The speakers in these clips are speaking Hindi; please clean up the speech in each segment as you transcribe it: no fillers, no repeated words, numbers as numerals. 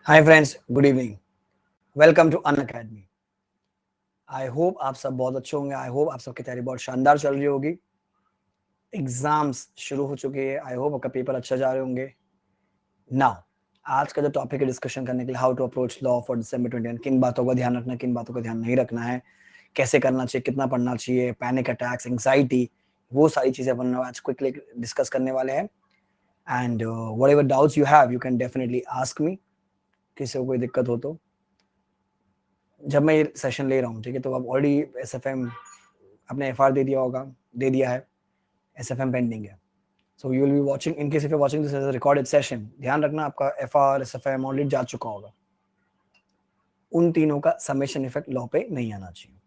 Hi friends, good evening. Welcome to Unacademy. I hope आप सब बहुत अच्छे होंगे। आई होप आप सबकी तैयारी बहुत शानदार चल रही होगी। एग्जाम्स शुरू हो चुके हैं। आई होप आपका पेपर अच्छा जा रहे होंगे। नाउ आज का जो टॉपिक है डिस्कशन करने के लिए, how to approach law for December 21, किन बातों का ध्यान रखना, किन बातों का ध्यान नहीं रखना है, कैसे करना चाहिए, कितना पढ़ना चाहिए, पैनिक अटैक्स, एंग्जाइटी, वो सारी चीजें अपन आज क्विकली डिस्कस करने वाले हैं। And what ever doubts you have, you can definitely ask me. किसी को कोई दिक्कत हो तो जब मैं ये सेशन ले रहा हूँ, ठीक है, तो अब ऑलरेडी SFM आपने FR दे दिया होगा, दे दिया है, SFM पेंडिंग है। So you will be watching, in case if you watching this as a recorded session, ध्यान रखना आपका FR SFM ऑलरेडी जा चुका होगा। उन तीनों का समेशन इफेक्ट लॉ पे नहीं आना चाहिए।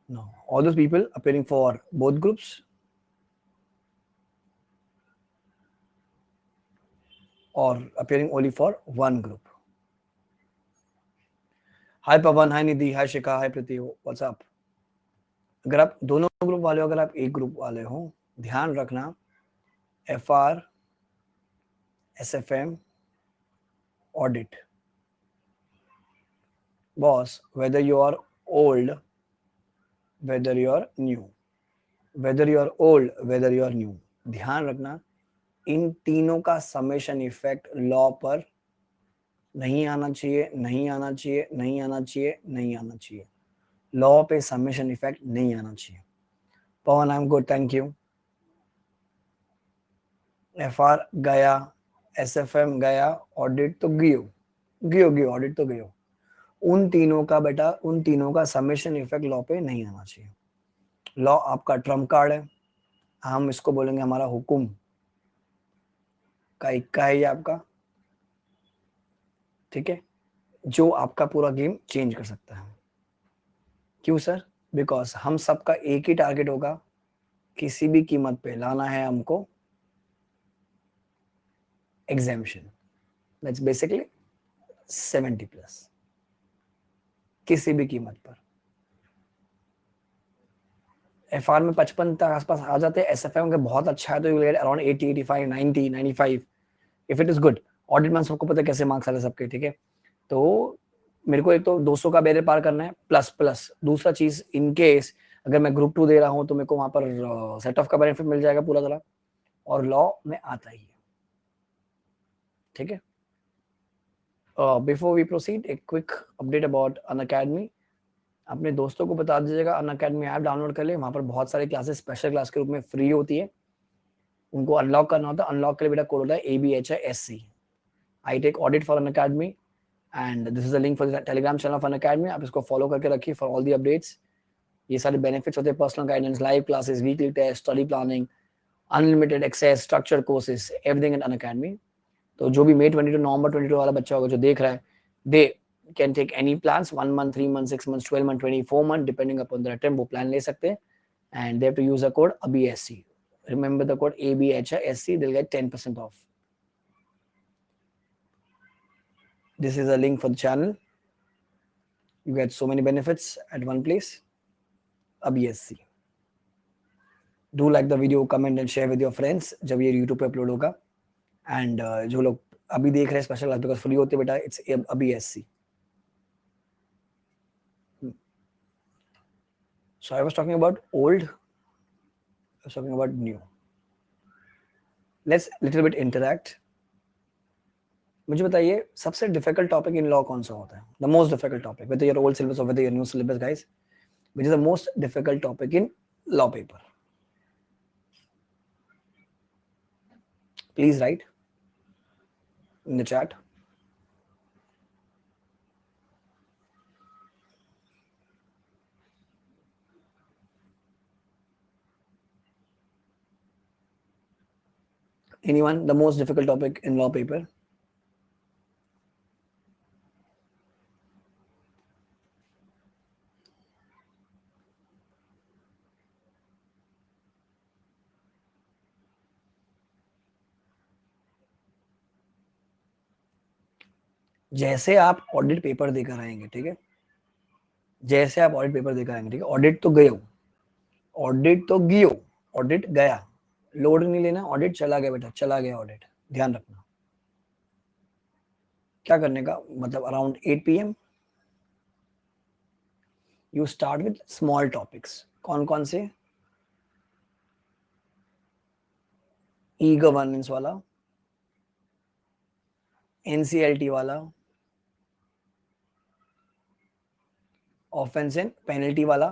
No, all those people appearing for both groups or appearing only for one group. Hi Pavan, hi Nidhi, hi Shika, hi Priti, what's up? अगर आप दोनों ग्रुप वाले हो, अगर आप एक ग्रुप वाले हो, ध्यान रखना FR SFM audit, boss, whether you are old, whether you are new, whether you are old, whether you are new, ध्यान रखना इन तीनों का समेशन इफेक्ट लॉ पर नहीं आना चाहिए, नहीं आना चाहिए, नहीं आना चाहिए, नहीं आना चाहिए। लॉ पे समेशन इफेक्ट नहीं आना चाहिए। Pawan, I am good, thank you. FR गया, SFM गया, ऑडिट तो गयो ऑडिट तो गयो। उन तीनों का बेटा, उन तीनों का समेशन इफेक्ट लॉ पे नहीं आना चाहिए। लॉ आपका ट्रम्प कार्ड है, हम इसको बोलेंगे हमारा हुकुम का इक्का है ये आपका, ठीक है, जो आपका पूरा गेम चेंज कर सकता है। क्यों सर? बिकॉज हम सबका एक ही टारगेट होगा, किसी भी कीमत पे लाना है हमको एग्जामिशन, दैट्स बेसिकली 70+, किसी भी कीमत पर। FR में 55 तक आसपास आ जाते हैं, SFM के बहुत अच्छा है तो you get around 80, 85, 90, 95 if it is good. Audit में सबको पता है कैसे मार्क्स आ रहे सबके, ठीक है। तो मेरे को एक तो 200 का बैरियर पार करना है, प्लस प्लस दूसरा चीज, इन केस अगर मैं ग्रुप 2 दे रहा हूं तो मेरे को वहां पर सेट ऑफ का बेनिफिट मिल जाएगा पूरा तरह, और लॉ में आता ही है, ठीक है। बिफोर वी प्रोसीड, एक quick update about Unacademy. अपने दोस्तों को बता दीजिएगा अन अकेडमी ऐप डाउनलोड कर ले, वहां पर बहुत सारी क्लासेस स्पेशल क्लास के रूप में फ्री होती है। उनको अनलॉक करना होता है, अनलॉक के लिए बेटा कोड होता है ABHISC। I take audit for Unacademy and this is the link for Telegram channel of Unacademy. आप इसको फॉलो करके रखिए फॉर ऑल दी अपडेट्स। ये सारे बेनिफिट्स होते हैं, personal guidance, live classes, weekly test, study planning, unlimited access, structure courses, everything in Unacademy. तो जो भी May 22 November 22 वाला बच्चा होगा जो देख रहा है, they can take any plans, 1 month, 3 months, 6 months, 12 months, 24 months, depending upon the attempt, वो प्लान ले सकते हैं। And they have to use a code ABSC। Remember the code ABHISC, they'll get 10% off. This is a link for the channel. You get so many benefits at one place. ABSC. Do like the video, comment and share with your friends जब ये YouTube पे अपलोड होगा। एंड जो लोग अभी देख रहे हैं स्पेशल क्लास बिकॉज फ्री होते बेटा, it's ABSC. So I was talking about old, I was talking about new. Let's little bit interact. मुझे बताइए सबसे डिफिकल्ट टॉपिक इन लॉ कौन सा होता है? The most difficult topic, whether your old syllabus or whether your new syllabus, guys, which is the most difficult topic in law paper? Please write in the chat. Anyone? The most difficult topic in law paper? जैसे आप ऑडिट पेपर देकर आएंगे, ठीक है, जैसे आप ऑडिट पेपर देकर आएंगे, ठीक है, ऑडिट तो गए हो, ऑडिट तो गियो, ऑडिट गया, लोड नहीं लेना, ऑडिट चला गया बेटा, चला गया ऑडिट, ध्यान रखना। क्या करने का मतलब around 8 PM you start with small topics. कौन कौन से? ई गवर्नेंस वाला, एनसीएलटी वाला, ऑफेंस एंड पेनल्टी वाला,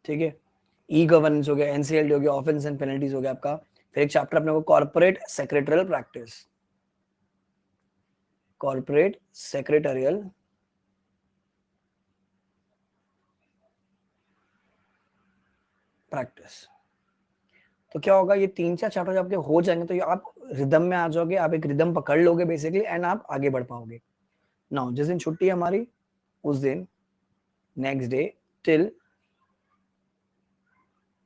ठीक है. ई गवर्नेंस हो गया, एनसीएलटी हो गया, ऑफेंस एंड पेनल्टीज हो गया आपका. फिर एक चैप्टर अपने को corporate secretarial practice, corporate secretarial practice. तो क्या होगा, ये 3-4 चैप्टर आपके हो जाएंगे तो आप रिदम में आ जाओगे, आप एक रिदम पकड़ लोगे बेसिकली एंड आप आगे बढ़ पाओगे. नाउ जिस दिन छुट्टी है हमारी उस दिन नेक्स्ट डे टिल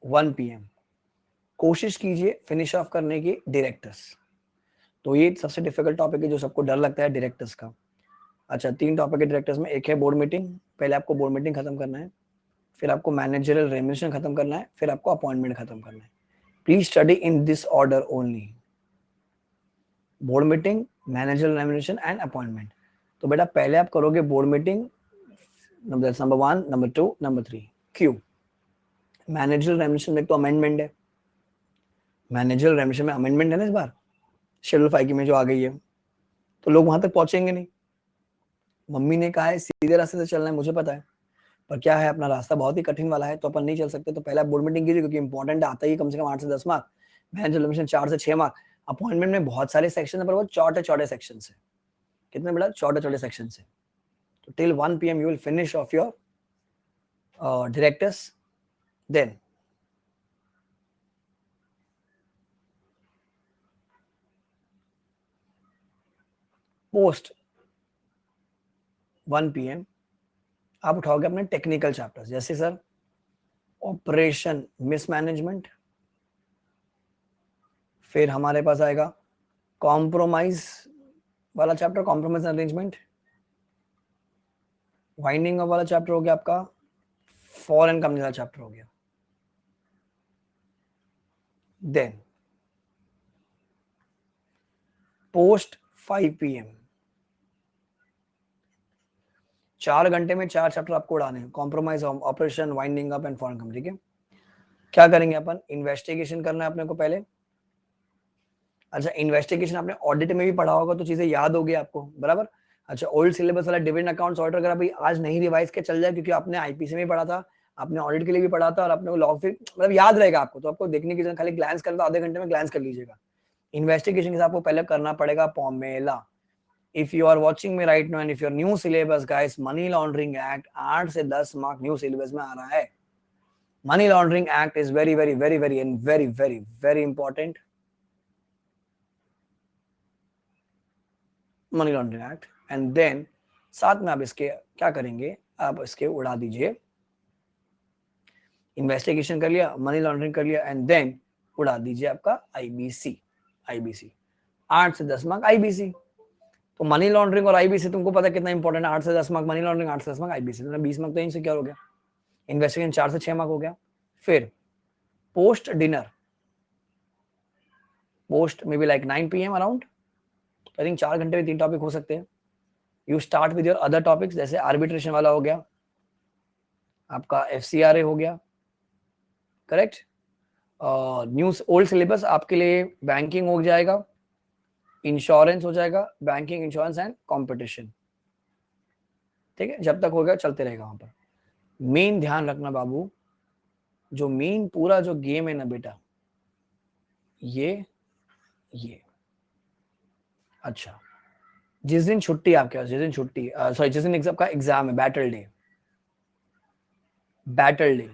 1 PM कोशिश कीजिए फिनिश ऑफ करने की डायरेक्टर्स. तो ये सबसे डिफिकल्ट टॉपिक है जो सबको डर लगता है डायरेक्टर्स का. अच्छा, 3 टॉपिक है डायरेक्टर्स में. एक है बोर्ड मीटिंग, पहले आपको बोर्ड मीटिंग खत्म करना है, फिर आपको मैनेजरियल रेम्यूनरेशन खत्म करना है, फिर आपको अपॉइंटमेंट खत्म करना है. Please study in this order only. Board meeting, managerial remuneration and appointment. तो बेटा पहले आप करोगे board meeting, number 1, number 2, number 3. क्यों? मैनेजरियल रेम्यूनरेशन में तो अमेंडमेंट है, मैनेजरियल रेम्यूनरेशन में अमेंडमेंट है ना इस बार शेड्यूल 5 में जो आ गई है, तो लोग वहां तक पहुंचेंगे नहीं. मम्मी ने कहा है सीधे रास्ते से चलना है, मुझे पता है, पर क्या है अपना रास्ता बहुत ही कठिन वाला है तो अपन नहीं चल सकते. तो पहले आप बोर्ड मीटिंग कीजिए क्योंकि इंपॉर्टेंट आता ही कम से कम 8 से 10 मार्क, मैनेजर रेम्यूनरेशन 4 से 6 मार्क, अपॉइंटमेंट में बहुत सारे सेक्शन है पर वो छोटे छोटे सेक्शन है. कितने बड़ा? छोटे छोटे सेक्शन है. तो till 1 PM you will finish off your directors. Then post 1 PM आप उठाओगे अपने टेक्निकल चैप्टर्स, जैसे सर ऑपरेशन मिसमैनेजमेंट, फिर हमारे पास आएगा कॉम्प्रोमाइज वाला chapter, compromise arrangement. Winding up वाला चैप्टर हो गया आपका, फॉरेन कंपनी वाला चैप्टर हो गया. देन पोस्ट 5 PM 4 घंटे में 4 चैप्टर आपको उड़ाने हैं, compromise, operation, winding up and foreign company. ठीक है, क्या करेंगे अपन? इन्वेस्टिगेशन करना है अपने को पहले. अच्छा, इन्वेस्टिगेशन आपने ऑडिट में भी पढ़ा होगा तो चीजें याद होगी आपको, बराबर. अच्छा, ओल्ड सिलेबस वाला डिविडेंड अकाउंट्स ऑडिट अगर अभी आज नहीं रिवाइज के चल जाए क्योंकि आपने आईपीसी में भी पढ़ा था, आपने ऑडिट के लिए भी पढ़ा था और आपने लॉग फिर मतलब याद रहेगा आपको, तो आपको देखने की जरूरत, खाली ग्लांस करना, आधे घंटे में ग्लांस कर लीजिएगा. इन्वेस्टिगेशन के साथ आपको पहले करना पड़ेगा formula. If you are watching me right now and if your new syllabus guys, money laundering act 8 से 10 मार्क न्यू सिलेबस में आ रहा है. Money laundering act is very very very very and very very very important. Money laundering act. And then साथ में आप इसके क्या करेंगे, आप इसके उड़ा दीजिए. इन्वेस्टिगेशन कर लिया, मनी लॉन्ड्रिंग कर लिया एंड देन उड़ा दीजिए आपका आईबीसी. आईबीसी 8 से 10 मार्क आईबीसी. तो मनी लॉन्ड्रिंग और आईबीसी तुमको पता कितना इंपॉर्टेंट है. 8 से 10 मार्क मनी लॉन्ड्रिंग, 8 से 10 मार्क आईबीसी, तो 20 मार्क तो यहीं से क्या हो गया. इन्वेस्टिगेशन 4 से 6 मार्क हो गया. फिर post dinner, post may be like 9 PM around. I think 4 घंटे में 3 टॉपिक हो सकते हैं. You start with your other topics, जैसे आर्बिट्रेशन वाला हो गया आपका, एफसीआरए हो गया, करेक्ट. न्यूज ओल्ड सिलेबस आपके लिए बैंकिंग हो जाएगा, इंश्योरेंस हो जाएगा, बैंकिंग, इंश्योरेंस एंड कंपटीशन. ठीक है, जब तक हो गया चलते रहेगा. वहां पर मेन ध्यान रखना बाबू, जो मेन पूरा जो गेम है ना बेटा, ये अच्छा, जिस दिन छुट्टी आपके पास, जिस दिन छुट्टी सॉरी जिस दिन एग्जाम का एग्जाम है, बैटल डे, बैटल डे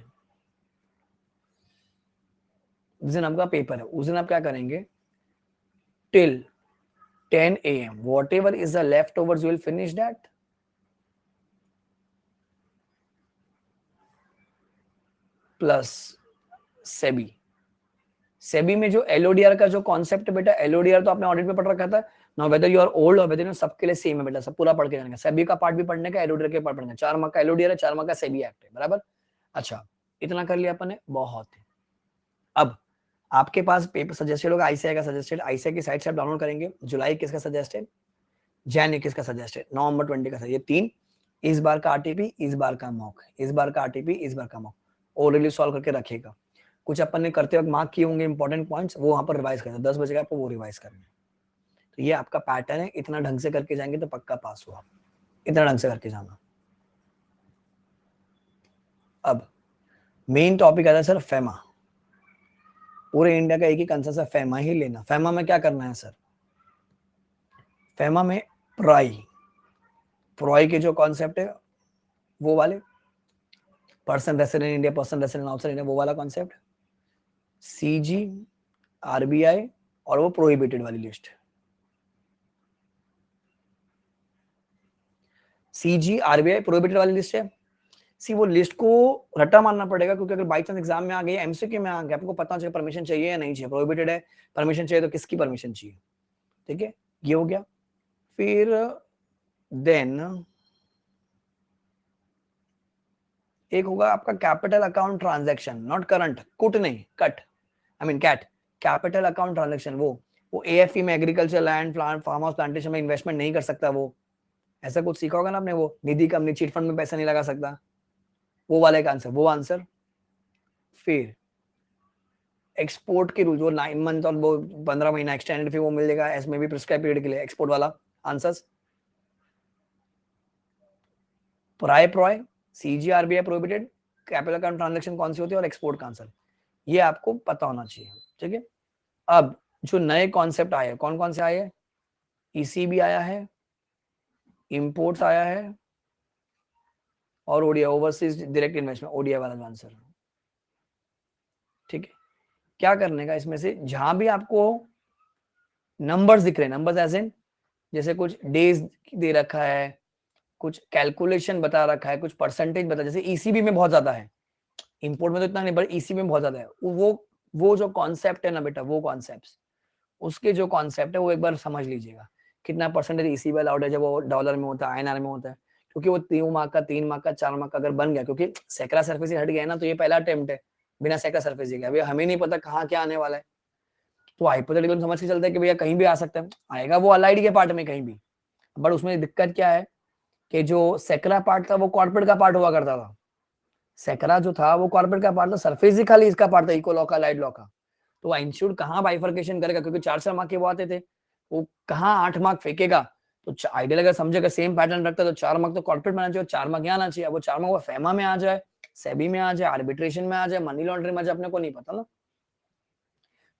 जिस दिन आपका पेपर है, उस दिन आप क्या करेंगे, till 10 AM whatever is the leftovers you will finish that. Plus SEBI. SEBI में जो एलओडीआर का जो कॉन्सेप्ट है बेटा, एलओडीआर तो आपने ऑडिट में पढ़ रखा था ना, वेदर यू आर ओल्ड और वेदर सबके लिए सेम है बेटा, सब पूरा पढ़ के जाएंगे. सेबी का पार्ट भी पढ़ने का, एलओडीआर के पार्ट पढ़ने का. 4 मार्क का एलओडीआर है, 4 मार्क का सेबी एक्ट है, बराबर. अच्छा, इतना कर लिया अपन ने, बहुत है. अब आपके पास पेपर सजेस्टेड होगा, आईसीआई का सजेस्टेड, आईसीआई की साइट से आप डाउनलोड करेंगे। जुलाई किसका सजेस्टेड, जैन 21 का सजेस्टेड, नवंबर 20 का, ये 3, इस बार का आरटीपी, इस बार का मॉक, इस बार का आरटीपी, इस बार का मॉक, ऑलरेडी सॉल्व करके रखेगा। कुछ अपन ने करते वक्त मार्क किए होंगे इंपॉर्टेंट पॉइंट्स, वो वहां पर रिवाइज करना, 10 बजे आपको वो रिवाइज करना है। तो ये आपका पैटर्न है, इतना ढंग से करके जाएंगे तो पक्का पास हुआ, इतना ढंग से करके जाना। अब मेन टॉपिक आता है सर फेमा। पूरे इंडिया का एक ही कंसेंसस है, फेमा ही लेना। फेमा में क्या करना है सर, फेमा में प्रोई के जो कॉन्सेप्ट है वो वाले, person resident India, person resident outside India, वो वाला कॉन्सेप्ट, सीजी, आरबीआई और वो प्रोहिबिटेड वाली लिस्ट। सीजी आरबीआई प्रोहिबिटेड वाली लिस्ट है। सी वो लिस्ट को रट्टा मारना पड़ेगा, क्योंकि अगर बाई चांस एग्जाम में आ गई, एमसीक्यू में आ गया, आपको पता चाहिए परमिशन चाहिए या नहीं चाहिए, प्रोहिबिटेड है, परमिशन चाहिए तो किसकी परमिशन चाहिए, ठीक है, ये हो गया। फिर देन एक होगा आपका capital account transaction, not current, कुट नहीं, cut, I mean cat, capital account transaction. वो एएफई में agriculture land, plant, farm house, plantation में इन्वेस्टमेंट नहीं कर सकता वो, ऐसा कुछ सीखा होगा ना आपने, वो निधि कंपनी चिट फंड में पैसा नहीं लगा सकता, वो वाले का आंसर, वो आंसर। फिर एक्सपोर्ट के रूल, जो 9 मंथ और वो 15 महीना एक्सटेंडेड, फिर वो मिल जाएगा इसमें भी प्रिस्क्राइब पीरियड के लिए, एक्सपोर्ट वाला आंसर्स। प्रोय, सीजीआरबीआई प्रोहिबिटेड, कैपिटल अकाउंट ट्रांजैक्शन कौन सी होती है, और एक्सपोर्ट का आंसर, ये आपको पता होना चाहिए, ठीक है। अब जो नए कॉन्सेप्ट आए, कौन कौन से आए हैं, ईसीबी आया है, इंपोर्ट्स आया है, और ODI, overseas direct investment, ODI वाला आंसर, ठीक है। क्या करने का इसमें से, जहां भी आपको नंबर्स दिख रहे हैं, नंबर्स एज इन जैसे कुछ डेज दे रखा है, कुछ कैलकुलेशन बता रखा है, कुछ परसेंटेज बता, जैसे ईसीबी में बहुत ज्यादा है, इंपोर्ट में तो इतना नहीं, पर ईसीबी में बहुत ज्यादा है, वो जो कॉन्सेप्ट है ना बेटा, वो कॉन्सेप्ट, उसके जो कॉन्सेप्ट है वो एक बार समझ लीजिएगा। कितना परसेंटेज ईसीबी अलाउड है, जब वो डॉलर में होता है, आईएनआर में होता है, क्योंकि वो 3 मार्क का, 3 मार्क का, 4 मार्क का अगर बन गया, क्योंकि सेक्रा सरफेस हट गया ना, तो ये पहला अटेम्प्ट है बिना सेक्रा सरफेस गया, अभी हमें नहीं पता कहाँ क्या आने वाला है, तो हाइपोथेटिकल समझ के चलते हैं कि भैया कहीं भी आ सकता है, आएगा वो अलाइड के पार्ट में कहीं भी। बट उसमें दिक्कत क्या है कि जो सेक्रा पार्ट था वो कॉर्पोरेट का पार्ट हुआ करता था, सेक्रा जो था वो कॉर्पोरेट का पार्ट था, सरफेस ही खाली इसका पार्ट था, इको लॉ का, अलाइड लॉ का। तो इंस्टीट्यूट कहाँ बाइफर्केशन करेगा, क्योंकि 4-4 मार्क के वो आते थे, वो कहाँ 8 मार्क फेंकेगा, तो आइडियल अगर समझेगा सेम पैटर्न रखता है, तो 4 मार्क तो कॉर्पोरेट में आना चाहिए, 4 मार्क यहाँ आना चाहिए। अब वो 4 मार्क वो फेमा में आ जाए, सेबी में आ जाए, आर्बिट्रेशन में आ जाए, मनी लॉन्ड्रिंग में आ जाए, अपने को नहीं पता ना।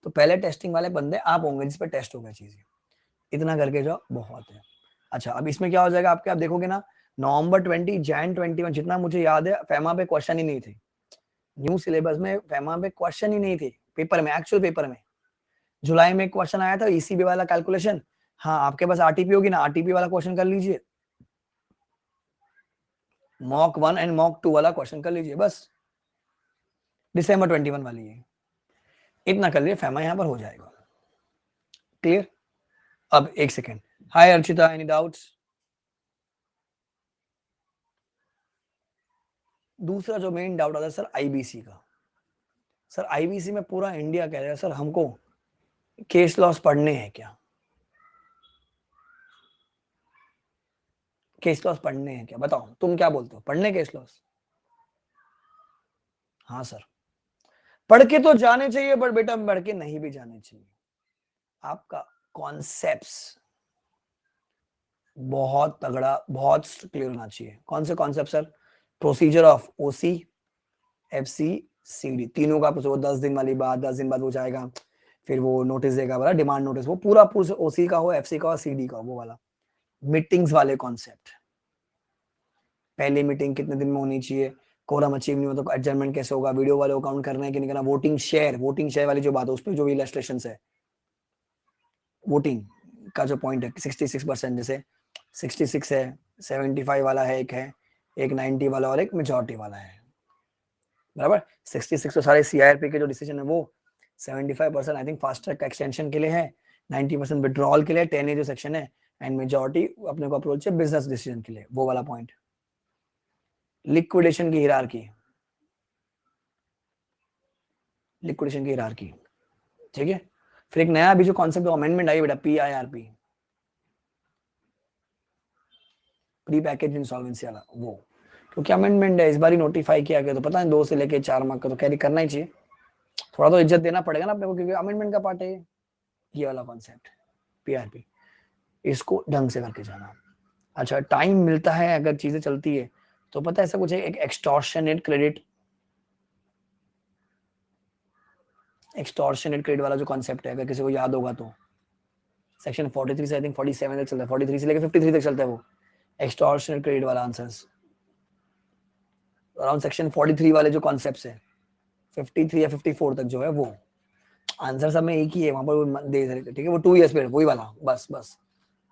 तो पहले टेस्टिंग वाले बंदे आप होंगे जिस पे टेस्ट होगा चीजें, इतना करके जो बहुत है। अच्छा, अब इसमें क्या हो जाएगा आपके, आप देखोगे ना, नवंबर 20, जैन 21, जितना मुझे याद है फेमा पे क्वेश्चन ही नहीं थे, न्यू सिलेबस में फेमा पे क्वेश्चन ही नहीं थे, पेपर में, एक्चुअल पेपर में। जुलाई में क्वेश्चन आया था ईसीबी वाला कैलकुलेशन, हाँ आपके पास आरटीपी होगी ना, आरटीपी वाला क्वेश्चन कर लीजिए, मॉक 1 एंड मॉक 2 वाला क्वेश्चन कर लीजिए बस, दिसंबर 21 वाली है, इतना कर लीजिए, फेमा यहां पर हो जाएगा, क्लियर। अब एक सेकेंड, हाय अर्चिता, एनी डाउट्स। दूसरा जो मेन डाउट आता है सर आईबीसी का, सर आईबीसी में पूरा इंडिया कह रहा है सर हमको केस लॉस पढ़ने हैं क्या, केस लॉस पढ़ने हैं क्या, बताओ तुम क्या बोलते हो, पढ़ने केस लॉस। हाँ सर, पढ़ के तो जाने चाहिए, बट बेटा पढ़ के नहीं भी जाने चाहिए, आपका कॉन्सेप्ट्स बहुत तगड़ा, बहुत क्लियर होना चाहिए। कौन से concept sir, procedure of OC, FC, CD, तीनों का 10 दिन वाली बात, 10 दिन बाद वो जाएगा, फिर वो नोटिस देगा वाला, डिमांड नोटिस, वो पूरा पूरा ओसी का हो, एफसी का हो, सीडी का हो, वो वाला मीटिंग्स वाले कॉन्सेप्ट, पहली मीटिंग कितने दिन में होनी चाहिए, कोरम अचीव नहीं हो तो एडजर्नमेंट कैसे होगा, वीडियो वाले काउंट करना है कि नहीं करना, वोटिंग शेयर वाली जो बात है उस पर जो भी इलस्ट्रेशन है, वोटिंग का जो पॉइंट है 66%, जैसे 66 है, 75 वाला है, एक 90 वाला और एक मेजोरिटी वाला है, बराबर। 66 तो सारे सीआईआरपी के जो डिसीजन है वो, 75% आई थिंक फास्ट ट्रैक का एक्सटेंशन के लिए है, 90% विड्रॉल के लिए, 10A जो सेक्शन है, एंड मेजोरिटी अपने को अप्रोच है बिजनेस डिसीजन के लिए, वो वाला पॉइंट। लिक्विडेशन की हिरार्की, लिक्विडेशन की हिरार्की ठीक है। फिर एक नया अभी जो कॉन्सेप्ट अमेंडमेंट आई बेटा, PIRP, प्री पैकेज इंसॉल्वेंसी वाला, वो क्योंकि अमेंडमेंट है, इस बार ही नोटिफाई किया गया, तो पता नहीं 2 से लेके 4 मार्क का तो कैरी करना ही चाहिए, थोड़ा तो इज्जत देना पड़ेगा ना अपने को, क्योंकि अमेंडमेंट का पार्ट है ये वाला कॉन्सेप्ट PRP, इसको ढंग से करके जाना। अच्छा, टाइम मिलता है अगर चीजें चलती है तो पता है ऐसा कुछ है, एक एक्सटॉर्शनेट क्रेडिट, एक्सटॉर्शनेट क्रेडिट वाला जो कॉन्सेप्ट है, अगर किसी को याद होगा तो सेक्शन 43 से आई थिंक 47 तक चलता है, 43 से लेकर 53 तक चलता है वो एक्सटॉर्शनेट क्रेडिट वाला आंसर्स, अराउंड सेक्शन 43 वाले जो कॉन्सेप्ट्स है 53 या 54 तक जो है वो आंसर सब में एक ही है, वहां पर दे रहे थे, ठीक है, वो 2 इयर्स पीरियड वही वाला, बस बस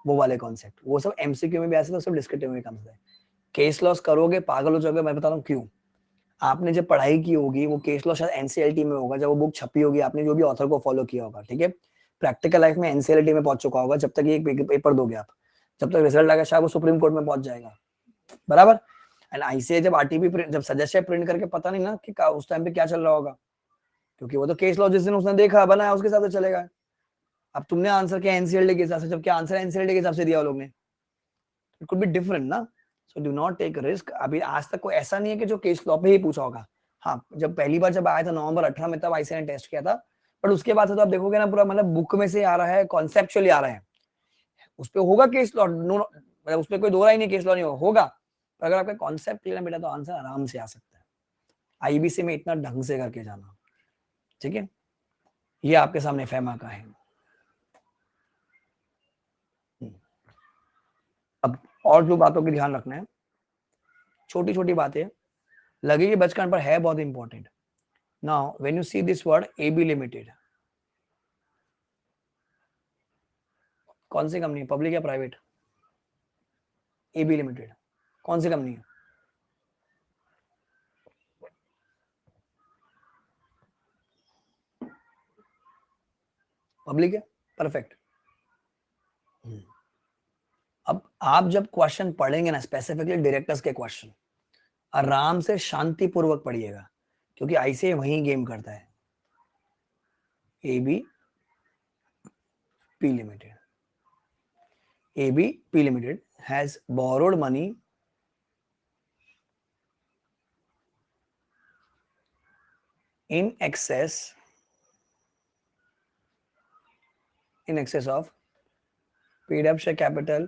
वो वाले कॉन्सेप्ट, वो सब एमसीक्यू में भी ऐसे, तो सब डिस्क्रिप्टिव में भी कम है। केस लॉस करोगे पागल हो जाओगे, मैं बता रहा हूँ क्यों। आपने जब पढ़ाई की होगी वो केस लॉ शायद एनसीएलटी में होगा, जब वो बुक छपी होगी, आपने जो भी ऑथर को फॉलो किया होगा, ठीक है, प्रैक्टिकल लाइफ में एनसीएलटी में पहुंच चुका होगा, जब तक ये पेपर दोगे आप, जब तक रिजल्ट आएगा शायद वो सुप्रीम कोर्ट में पहुंच जाएगा, बराबर। एंड आईसीए जब आरटीपी जब सजेस्ट प्रिंट करके, पता नहीं ना कि उस टाइम पे क्या चल रहा होगा, क्योंकि वो तो केस लॉ जिस दिन उसने देखा बनाया उसके हिसाब से चलेगा। अब तुमने आंसर किया एनसीएलटी के हिसाब से, जब क्या आंसर एनसीएलटी के हिसाब से दिया लोग ने, इट कुड बी डिफरेंट ना, so do not take risk. अभी आज तक कोई ऐसा नहीं है कि जो केस लॉ पे ही पूछा होगा, हाँ जब पहली बार जब आया था नवंबर 18 में, तब आईसीए ने टेस्ट किया था, बट उसके बाद से तो आप देखोगे ना पूरा मतलब बुक में से आ रहा है, कॉन्सेप्चुअली आ रहा है, उस पे होगा केस लॉ, नो मतलब उस पे कोई दो राय नहीं, केस लॉ नहीं होगा, पर अगर आपका कॉन्सेप्ट क्लियर है बेटा तो आंसर आराम से आ सकता है। आईबीसी में इतना ढंग से करके जाना, ठीक है। ये आपके सामने फेमा का है। अब और जो बातों की ध्यान रखना है, छोटी छोटी बातें लगेगी बचपन पर है बहुत important. Now when you see this word AB limited, कौन सी कंपनी है, पब्लिक या प्राइवेट? एबी लिमिटेड कौन सी कंपनी है? पब्लिक है, परफेक्ट। अब आप जब क्वेश्चन पढ़ेंगे ना, स्पेसिफिकली डायरेक्टर्स के क्वेश्चन, आराम से शांतिपूर्वक पढ़िएगा, क्योंकि आईसीए वही गेम करता है। AB P limited, AB P limited has borrowed money in excess of paid up share capital,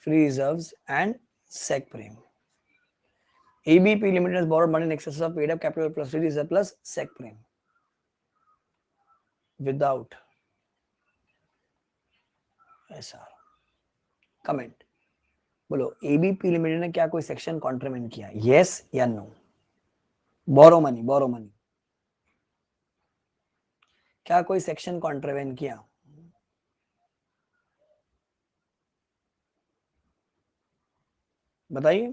free reserves and sec prime. ABP Limited has borrowed money in excess of paid up capital plus free reserve plus sec prime without SR. Comment बोलो, एबीपी लिमिटेड ने क्या कोई सेक्शन कॉन्ट्रीमेंट किया, यस या no? Borrow money, borrow money, क्या कोई सेक्शन कॉन्ट्रीमेंट किया? बताइए।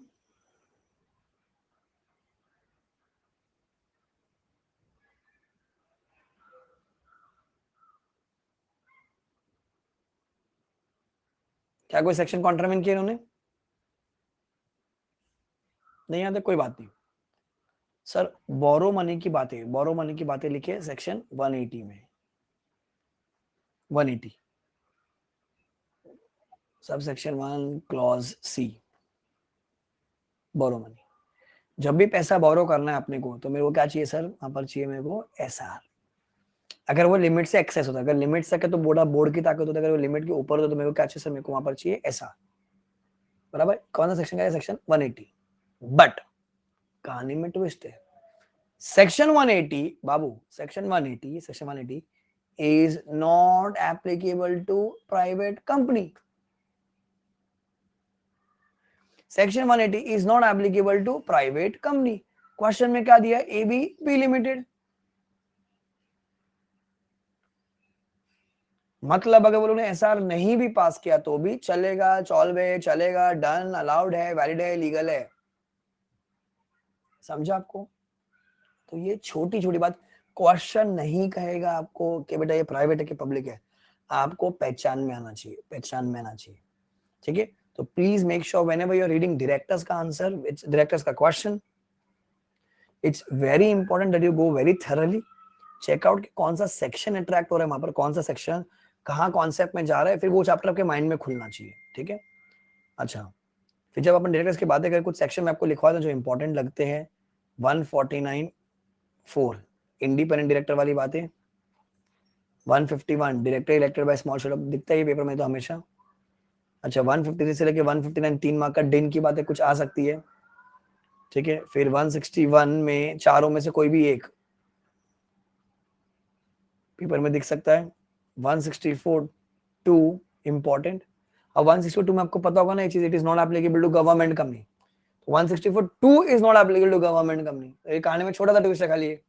क्या कोई सेक्शन कॉन्ट्रीमेंट किया इन्होंने? नहीं आता, कोई बात नहीं सर, बोरो मनी की बातें, बोरो मनी की बातें लिखिए सेक्शन 180 में, 180 sub section 1 clause C, borrow money. जब भी पैसा बोरो करना है अपने को, तो मेरे को क्या चाहिए सर, वहां पर चाहिए मेरे को एसआर। अगर वो लिमिट से एक्सेस होता है, अगर लिमिट से तो बोर्ड की ताकत होती है, अगर वो लिमिट के ऊपर होता तो मेरे को क्या चाहिए सर, मेरे को वहां पर चाहिए एसआर, बराबर। कौन सा सेक्शन का है, सेक्शन 180। बट कहानी में ट्विस्ट है, section 180 Babu, section 180 is not applicable to private company. Section 180 is not applicable to private company. Question में क्या दिया, एबीपी लिमिटेड, मतलब अगर वो लोगों ने एसआर नहीं भी पास किया तो भी चलेगा, चॉल्वे चलेगा, डन, अलाउड है, वैलिड है, लीगल है, समझा आपको? तो ये छोटी छोटी बात, क्वेश्चन नहीं कहेगा आपको कि बेटा ये प्राइवेट है कि पब्लिक है, आपको पहचान में आना चाहिए, पहचान में आना चाहिए, ठीक है। तो please make sure whenever you are reading directors का आंसर, डायरेक्टर्स का question, it's very important that you go very thoroughly, check out कौन सा सेक्शन अट्रैक्ट हो रहा है वहां पर, कौन सा सेक्शन कहाँ कॉन्सेप्ट में जा रहा है, फिर वो चैप्टर आपके माइंड में खुलना चाहिए, ठीक है। अच्छा, फिर जब अपन डायरेक्टर्स की बातें करें, कुछ सेक्शन में आपको लिखवा दें जो इंपॉर्टेंट लगते हैं। 149(4) इंडिपेंडेंट डायरेक्टर वाली बातें। 151 director elected by small share, दिखता है पेपर में तो हमेशा। अच्छा, 153 से लेके 159 3 मार्क का डिन की बातें कुछ आ सकती है, ठीक है। फिर 161 में चारों में से कोई भी एक पेपर में दिख सकता है। 164 2 इंपॉर्टेंट। अब 162 में आपको पता होगा ना ये चीज, it is not applicable to government company. 164 2 is not applicable to government company. ये कहानी में छोटा सा ट्विस्ट है खाली ये,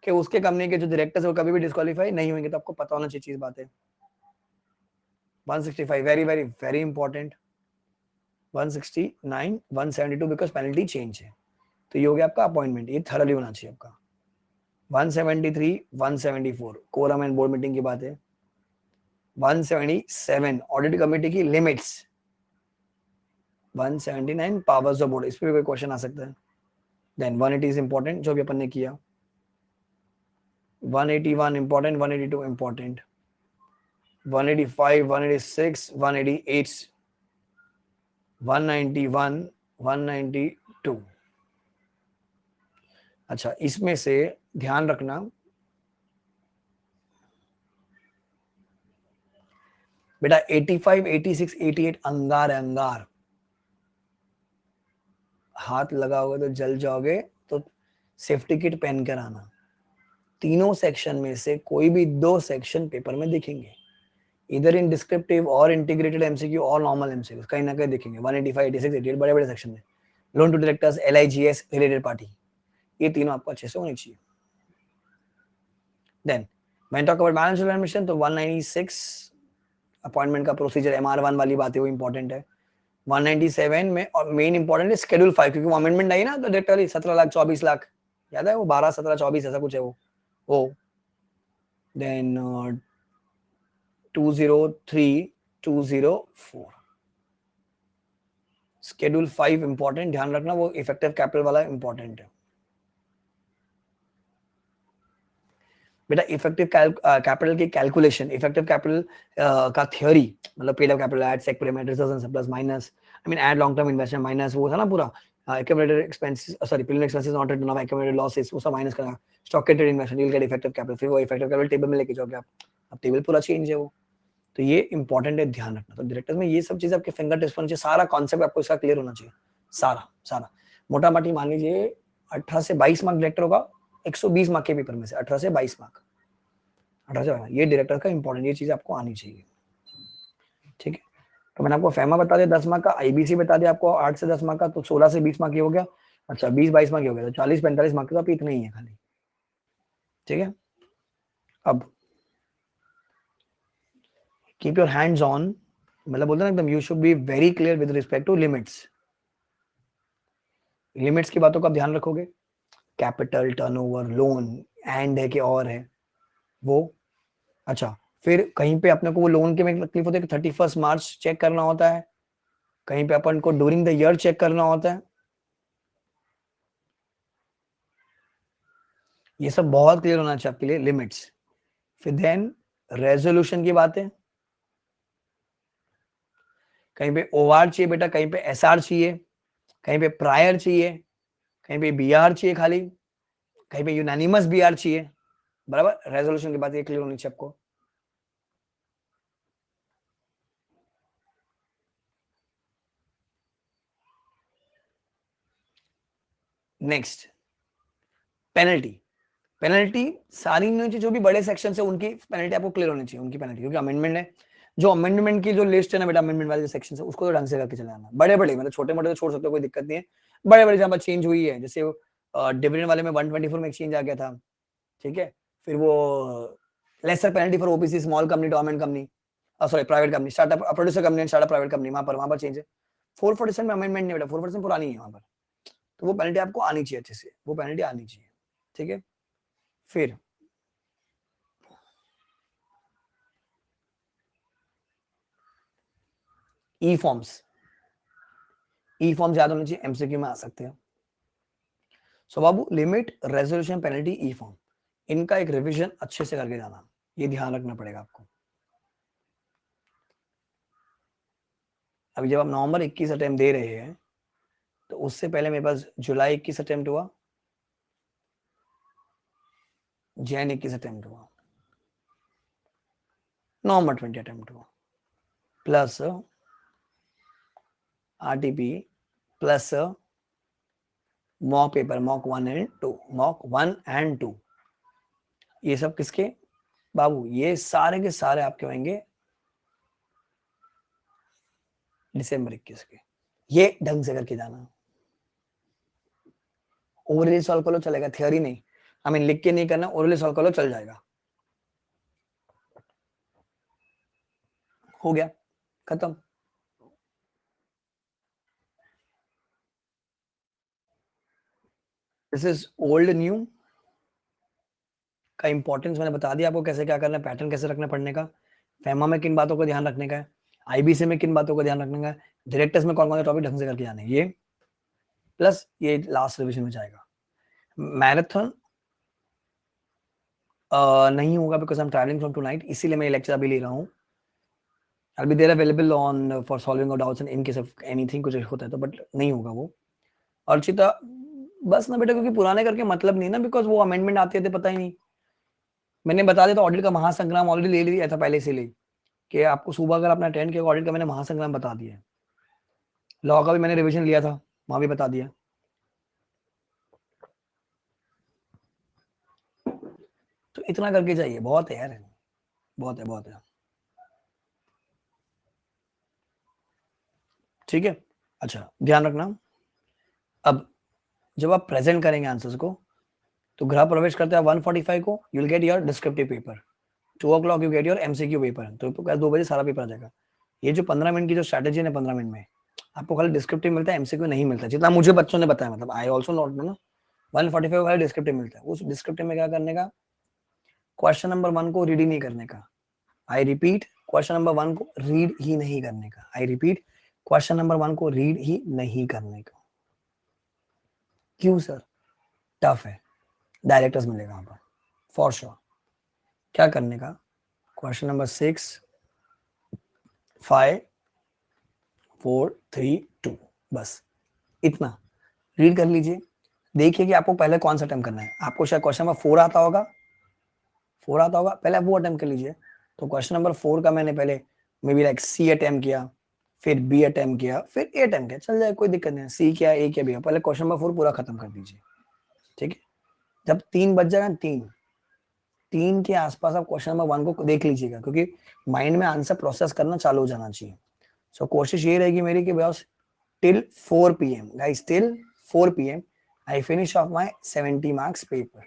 कि उसके कंपनी के जो डायरेक्टर्स है वो कभी भी डिस्क्वालीफाई नहीं होंगे, तो आपको पता होना चाहिए चीज बात है। 165 very very very important. 169 172 because penalty change है, तो ये हो गया आपका अपॉइंटमेंट, ये थर्डली होना चाहिए आपका। 173 174 कोरम एंड बोर्ड मीटिंग की बात है। 177 ऑडिट कमेटी की लिमिट्स। 179 पावर्स ऑफ बोर्ड, इस पे भी कोई क्वेश्चन आ सकता है। देन 180 इज इंपॉर्टेंट, जो भी अपन ने किया। 181 इंपॉर्टेंट, 182 इंपॉर्टेंट, 185 186 188 191 192। अच्छा, इसमें से ध्यान रखना बेटा 85 86 88 अंगार है, अंगार। हाथ लगाओगे तो जल जाओगे, तो सेफ्टी किट पहन कर आना। तीनों सेक्शन में से कोई भी 2 सेक्शन पेपर में दिखेंगे, इधर इन डिस्क्रिप्टिव और इंटीग्रेटेड एमसीक्यू और नॉर्मल एमसीक्यू, कहीं ना कहीं दिखेंगे। 185 86 88 बड़े बड़े सेक्शन में। Loan to directors, LIGS related party, ये तीनों आपको अच्छे से होनी चाहिए। देन मैं talk about balance sheet admission, तो 196 अपॉइंटमेंट का प्रोसीजर MR1 वाली बात है, वो इंपॉर्टेंट है। 197 में और मेन इंपॉर्टेंट है शेड्यूल 5, क्योंकि वो अमेंडमेंट आई ना, तो डायरेक्टली 17 लाख 24 लाख, याद है वो 12 17 24 ऐसा कुछ है वो। देन 203 204 शेड्यूल 5 इंपॉर्टेंट, ध्यान रखना, वो इफेक्टिव कैपिटल वाला इंपॉर्टेंट है बेटा। इफेक्टिव कैपिटल की कैलकुलेशन, इफेक्टिव कैपिटल का थ्योरी, मतलब paid up capital, add sec payment reserves and surplus minus, I mean add long term investment minus, वो था ना पूरा accumulated expenses, sorry, preliminary expenses not written off, accumulated losses, वो सब माइनस करना। स्टॉक के trade investment, you'll get effective capital, फिर वो इफेक्टिव कैपिटल टेबल में लेके जाओगे आप। अब टेबल पूरा चेंज है वो, तो ये इंपॉर्टेंट है, ध्यान रखना। तो डायरेक्टर्स में ये सब चीजें आपके फिंगर टिप्स पर होनी चाहिए, सारा कॉन्सेप्ट आपको इसका क्लियर होना चाहिए, सारा सारा। मोटा माटी मान लीजिए 18 से 22 मार्क डायरेक्टर होगा 120 मार्क के पेपर में से, 18 से 22 मार्क, 18 से 22, ये डायरेक्टर का इंपॉर्टेंट, ये चीज आपको आनी चाहिए, ठीक है। तो मैंने आपको फेमा बता दिया 10 मार्क का, IBC बता दिया आपको 8 से 10 मार्क का, तो 16 से 20 मार्क ये हो गया। अच्छा, 20 22 मार्क हो गया, तो 40 45 मार्क तो इतना ही है खाली, ठीक है। अब कीप योर हैंड्स ऑन, मतलब बोलते ना एकदम, you should be very clear with respect to limits. Limits की बातों का ध्यान रखोगे, कैपिटल, टर्नओवर, लोन, एंड है कि और है वो। अच्छा, फिर कहीं पे अपने को वो लोन के में तकलीफ होती है कि 31 मार्च चेक करना होता है, कहीं पे अपन को ड्यूरिंग द ईयर चेक करना होता है, ये सब बहुत क्लियर होना चाहिए आपके लिए, लिमिट्स। फिर देन रेजोल्यूशन की बात है, कहीं पे OR चाहिए बेटा, कहीं पे SR चाहिए, कहीं पे प्रायर चाहिए, कहीं पे BR चाहिए खाली, कहीं पे यूनानिमस BR चाहिए, बराबर। रेजोल्यूशन की बात ये क्लियर होनी चाहिए आपको। Next, penalty. पेनल्टी सारी नहीं चाहिए, जो भी बड़े सेक्शन है उनकी पेनल्टी आपको क्लियर होनी चाहिए, उनकी पेनल्टी, क्योंकि अमेंडमेंट है। जो अमेंडमेंट की जो लिस्ट है ना बेटा, अमेंडमेंट वाले सेक्शन है, उसको तो ढंग से करके चलाना। बड़े बड़े मतलब छोटे मोटे तो छोड़ सकते हो, कोई दिक्कत नहीं है। बड़े बड़े जहां पर चेंज हुई है, जैसे डिविडेंड वाले में 124 में एक्सचेंज आ गया था, ठीक है। फिर वो lesser penalty for OPC, small company, dormant company, sorry private company, startup producer company, startup private company, वहां पर चेंज है। 447 में अमेंडमेंट नहीं बेटा, 447 पुरानी है वहां पर, तो वो पेनल्टी आपको आनी चाहिए अच्छे से, वो पेनल्टी आनी चाहिए, ठीक है। फिर ई फॉर्म्स, ई फॉर्म्स याद होने चाहिए, MCQ में आ सकते हैं। सो बाबू, लिमिट, रेजोल्यूशन, पेनल्टी, ई फॉर्म, इनका एक रिवीजन अच्छे से करके जाना, ये ध्यान रखना पड़ेगा आपको। अभी जब आप नवंबर 21 अटेम्प्ट दे रहे हैं तो उससे पहले मेरे पास जुलाई 21 अटेम्प्ट हुआ, जैन 21 अटेम्प्ट हुआ, नवंबर 20 अटेम्प्ट हुआ, plus RTP plus mock paper, mock 1 and 2, mock 1 and 2, ये सब किसके बाबू, ये सारे के सारे आपके होंगे दिसंबर 21 के। ये ढंग से करके जाना, ओरली सॉल्व कर लो चलेगा, थियोरी नहीं, आई मीन लिख के नहीं करना, ओरली सॉल्व कर लो चल जाएगा। हो गया खत्म। दिस इज ओल्ड न्यू का इंपॉर्टेंस मैंने बता दिया आपको, कैसे क्या करना है, पैटर्न कैसे रखना पढ़ने का, फेमा में किन बातों का ध्यान रखने का है, आईबीसी में किन बातों का ध्यान रखने का है, डायरेक्टर्स में कौन कौन से टॉपिक ढंग से करके जाने, ये प्लस ये लास्ट रिविजन में जाएगा। मैराथन नहीं होगा because I am travelling from tonight, इसीलिए मैं लेक्चर अभी ले रहा हूँ। I'll be there available on for solving of doubts and in case of anything कुछ होता है तो, बट नहीं होगा वो। और चिता बस ना बेटा, क्योंकि पुराने करके मतलब नहीं ना, बिकॉज वो अमेंडमेंट आते थे पता ही नहीं। मैंने बता दिया था ऑडिट का महासंग्राम ऑलरेडी ले लिया था पहले से, कि आपको सुबह अगर आपने अटेंड किया ऑडिट का, मैंने महासंग्राम बता दिया। लॉ का भी मैंने रिविजन लिया था, वहां भी बता दिया। तो इतना करके जाइए, बहुत है यार, बहुत है बहुत है। ठीक है, अच्छा ध्यान रखना। अब जब आप प्रेजेंट करेंगे आंसर्स को, तो गृह प्रवेश करते हैं 1:45 को, you will get your descriptive paper, 2 o'clock you get your MCQ paper, तो 2 बजे सारा पेपर आ जाएगा। ये जो 15 मिनट की जो स्ट्रैटेजी है 15 मिनट में आपको खाली डिस्क्रिप्टिव मिलता है, एमसीक्यू नहीं मिलता, जितना मुझे बच्चों ने बताया, मतलब आई ऑल्सो नॉट नो ना। 1:45 खाली डिस्क्रिप्टिव मिलता है, उस डिस्क्रिप्टिव में क्या करने का, क्वेश्चन नंबर 1 को रीड ही नहीं करने का। आई रिपीट, क्वेश्चन नंबर 1 को रीड ही नहीं करने का। आई रिपीट, क्वेश्चन नंबर 1 को रीड ही नहीं करने का। क्यों सर? टफ है, डायरेक्टर्स मिलेगा वहां पर फॉर श्योर। क्या करने का, क्वेश्चन नंबर 6, 5, 4, 3, 2, बस इतना रीड कर लीजिए। देखिए कि आपको पहले कौन सा अटेम्प्ट करना है। आपको शायद क्वेश्चन नंबर 4 आता होगा, 4 आता होगा, पहले आप वो अटेम्प्ट कर लीजिए। तो क्वेश्चन नंबर 4 का मैंने पहले maybe like C attempt किया, फिर बी अटेम्प्ट किया, फिर ए अटेम्प्ट किया, चल जाए कोई दिक्कत नहीं। सी किया, ए किया, बी, पहले क्वेश्चन नंबर 4 पूरा खत्म कर दीजिए। ठीक है, जब 3 बज जाएगा, 3 के आसपास आप क्वेश्चन नंबर 1 को देख लीजिएगा, क्योंकि माइंड में आंसर प्रोसेस करना चालू हो जाना चाहिए। सो कोशिश ये रहेगी मेरी कि बस till 4 PM guys, till 4 PM I finish off my 70 marks paper.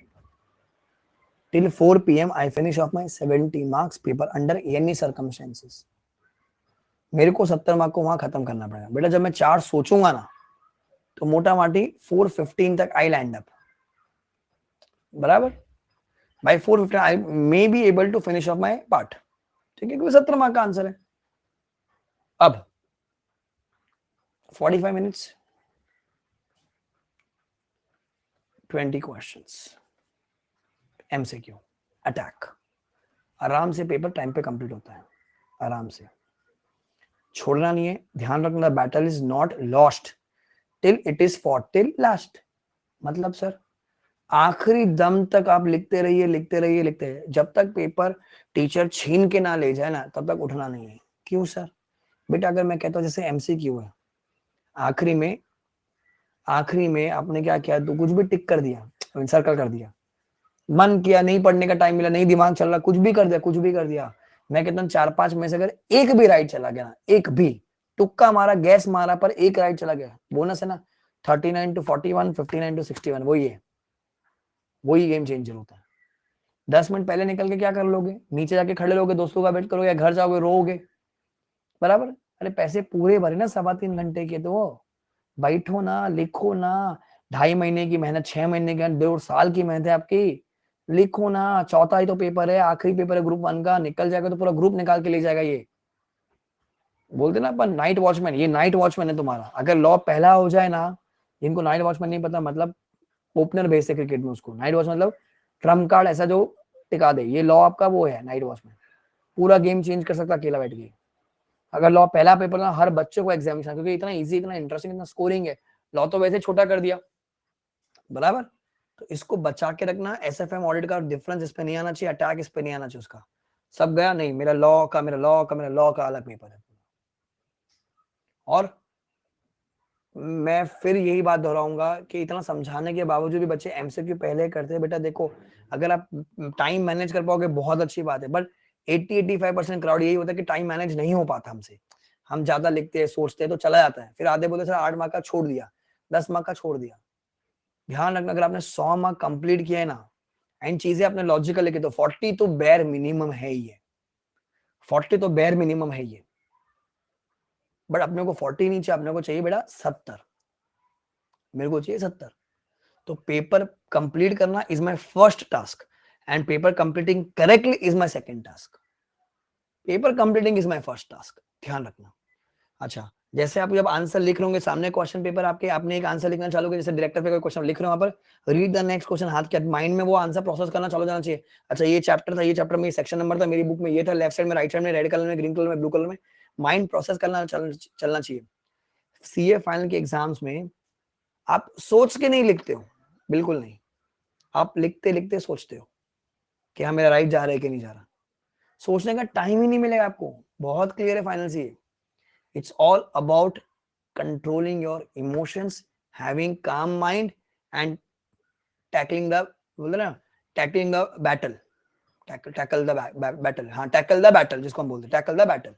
Till 4 PM I finish off my 70 marks paper under any circumstances. मेरे को 70 मार्क को वहां खत्म करना पड़ेगा बेटा। जब मैं 4 सोचूंगा ना, तो मोटा माटी 4:15 तक आई लैंड अप, बराबर। By 4:15 I may be able to finish off my part. ठीक है, क्योंकि 70 मार्क का आंसर है। अब 45 मिनट्स, 20 क्वेश्चंस, एमसीक्यू, अटैक। आराम से पेपर टाइम पे कंप्लीट होता है, आराम से, छोड़ना नहीं है। ध्यान रखना, battle is not lost till it is fought till last. मतलब सर आखिरी दम तक आप लिखते रहिए, लिखते रहिए, लिखते रहिए, जब तक पेपर टीचर छीन के ना ले जाए ना, तब तक उठना नहीं है। क्यों सर? बेटा अगर मैं कहता हूँ जैसे एमसीक्यू है, आखिरी में आपने क्या किया, तो कुछ भी टिक कर दिया, सर्कल कर दिया, मन किया, नहीं पढ़ने का टाइम मिला, नहीं दिमाग चल रहा, कुछ भी कर दिया, कुछ भी कर दिया। मैं कहता हूँ 4-5 में से अगर एक भी राइट चला गया ना, एक भी तुक्का मारा, गैस मारा, पर एक राइट चला गया, बोनस है ना। 39 to 41, 59 to 61, वही है, वही गेम चेंजर होता है। 10 मिनट पहले निकल के क्या कर लोगे, नीचे जाके खड़े लोगे, दोस्तों का वेट करोगे, या घर जाओगे रोओगे, बराबर। अरे पैसे पूरे भरे ना 3.25 घंटे के, तो बैठो ना, लिखो ना। 2.5 महीने की मेहनत, 6 महीने की, 1.5 साल की मेहनत है आपकी, लिखो ना। चौथा ही तो पेपर है, आखिरी पेपर है ग्रुप 1 का, निकल जाएगा तो पूरा ग्रुप निकाल के ले जाएगा। ये बोलते ना अपन नाइट वॉचमैन, ये नाइट वॉचमैन है तुम्हारा। अगर लॉ पहला हो जाए ना, जिनको नाइट वॉचमैन नहीं पता, मतलब ओपनर भेजते क्रिकेट में उसको। नाइट वॉचमैन मतलब ट्रम्प कार्ड ऐसा जो टिका दे, ये लॉ आपका वो है नाइट वॉच में, पूरा गेम चेंज कर सकता अकेला बैठ के। अगर लॉ पहला पेपर ना हर बच्चे को एग्जामिनेशन, क्योंकि इतना इजी, इतना इंटरेस्टिंग, इतना स्कोरिंग है, लॉ तो वैसे छोटा कर दिया बराबर, तो इसको बचा के रखना। एसएफएम ऑडिट का डिफरेंस इस पे नहीं आना चाहिए, अटैक इस पे नहीं आना चाहिए उसका, सब गया नहीं, मेरा लॉ का अलग पेपर है। और मैं फिर यही बात दोहराऊंगा कि इतना समझाने के बावजूद भी बच्चे एमसीक्यू पहले करते हैं। बेटा देखो, अगर आप टाइम मैनेज कर पाओगे बहुत अच्छी बात है, बट 80-85% क्राउड यही होता है कि टाइम मैनेज नहीं हो पाता हमसे, हम ज्यादा लिखते हैं, सोचते हैं, तो चला जाता है, फिर आधे बोलते सर 8 मार्क का छोड़ दिया, 10 मार्क का छोड़ दिया। ध्यान रखना, अगर आपने 100 मार्क कंप्लीट किया है ना, एंड चीजें आपने लॉजिकल लिखी, तो 40 तो बेयर मिनिमम है ही है, 40 तो बेयर मिनिमम है ही, बट अपने को 40 नहीं चाहिए, अपने को चाहिए बेटा 70, मेरे को चाहिए 70। तो पेपर कंप्लीट करना is my first task, and paper completing correctly is my second task. Paper completing is my first task, ध्यान रखना। अच्छा, जैसे आप जब आंसर लिख रहे होंगे सामने क्वेश्चन पेपर आपके, आपने एक आंसर लिखना चालू किया, जैसे डायरेक्टर पे कोई क्वेश्चन लिख रहे हो, वहां पर रीड द नेक्स्ट क्वेश्चन, हाथ के माइंड में वो आंसर प्रोसेस करना चालू जाना चाहिए। अच्छा ये चैप्टर था, ये चैप्टर में सेक्शन नंबर था, मेरी बुक में ये था, लेफ्ट साइड में, राइट साइड में, रेड कलर में, ग्रीन कलर में, ब्लू कलर में, माइंड प्रोसेस करना चलना चाहिए। सीए फाइनल के एग्जाम्स में आप सोच के नहीं लिखते हो, बिल्कुल नहीं, आप लिखते लिखते सोचते हो कि हाँ मेरा राइट जा रहा है कि नहीं जा रहा, सोचने का टाइम ही नहीं मिलेगा आपको। बहुत क्लियर है final CA, it's all about controlling your emotions, having calm mind and tackling the, बोलते ना, tackling the battle, tackle the battle, हाँ tackle the battle जिसको हम बोलते हैं, tackle the battle।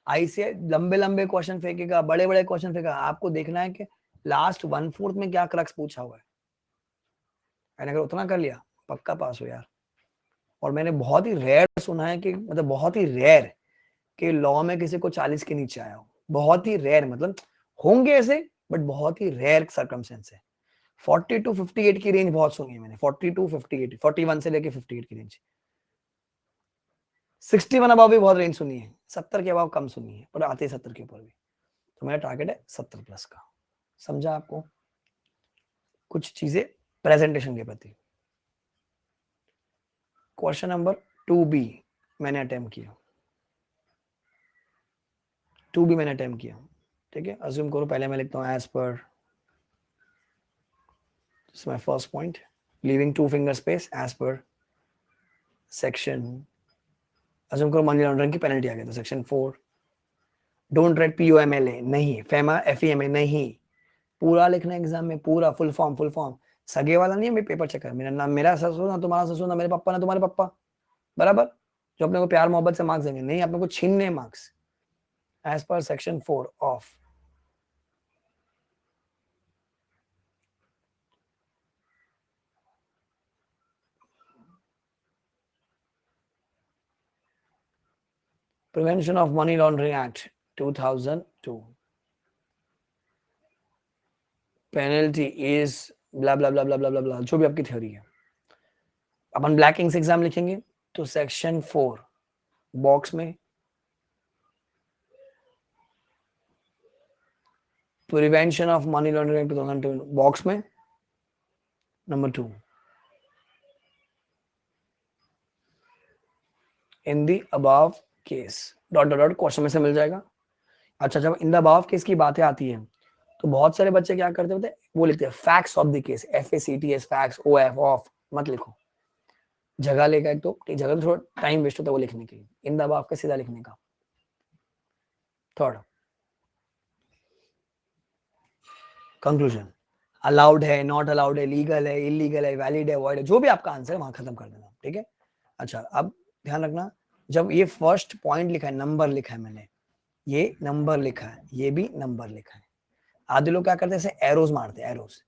ऐसे लंबे लंबे क्वेश्चन फेंकेगा, बड़े बड़े क्वेश्चन फेंकेगा, आपको देखना है कि लास्ट 1/4 में क्या क्रक्स पूछा हुआ है, मैंने अगर उतना कर लिया पक्का पास हो यार। और मैंने बहुत ही रेयर सुना है कि, मतलब बहुत ही रेयर कि लॉ में किसी को 40 के नीचे आया हो, बहुत ही रेयर, मतलब होंगे ऐसे बट बहुत ही रेयर सर्कमस्टेंस है। 40 to 58 की रेंज बहुत सुनी है मैंने, 40 to 58, 41 से लेके 58 की रेंज। 61 अबाव भी बहुत रेंज सुनी है, 70 के अबाव कम सुनी है, पर आते 70 के ऊपर भी। तो मेरा टारगेट है 70 प्लस का। समझा आपको कुछ चीजें प्रेजेंटेशन के प्रति। क्वेश्चन नंबर 2B मैंने अटेम्प्ट किया, 2B मैंने अटेम्प्ट किया, ठीक है। अज्यूम करो, पहले मैं लिखता हूँ as per, my first point, leaving 2 finger space as per section, assume करो मनी लॉन्ड्रिंग की पेनल्टी आ गई, तो सेक्शन 4, डोंट राइट POMLA नहीं, फेमा FEMA नहीं, पूरा लिखना एग्जाम में, पूरा फुल फॉर्म, फुल फॉर्म। सगे वाला नहीं है, मेरे पेपर चेकर, मेरा नाम, मेरा ससुर ना तुम्हारा ससुर, ना मेरे पापा ना तुम्हारे पापा, बराबर, जो अपने को प्यार मोहब्बत से मार्क्स देंगे, नहीं अपने को छीनने marks. As per section 4 of prevention of money laundering act 2002, penalty is blah blah blah blah blah blah, जो भी आपकी थ्योरी है। अपन ब्लैक इंक एग्जाम लिखेंगे तो सेक्शन 4 बॉक्स में prevention of money laundering 2002 box में number 2 in the above case dot dot dot question में से मिल जाएगा। अच्छा, जब इन द अबाव केस की बातें आती हैं तो बहुत सारे बच्चे क्या करते होते हैं, वो लिखते हैं facts of the case, FACTS facts, OF of मत लिखो, जगह लेगा एक तो जगह, तो थोड़ा टाइम वेस्ट होता है वो लिखने के लिए, इन द अबाव का सीधा लिखने का। थर्ड कंक्लूजन, अलाउड है, नॉट अलाउड है, लीगल है, इलीगल है, वैलिड है, वॉइड है, जो भी आपका आंसर है वहां खत्म कर देना, ठीक है। अच्छा, अब ध्यान रखना, जब ये फर्स्ट पॉइंट लिखा है, नंबर लिखा है मैंने, ये नंबर लिखा है, ये भी नंबर लिखा है, आधे लोग क्या करते हैं एरोज मारते हैं, एरोज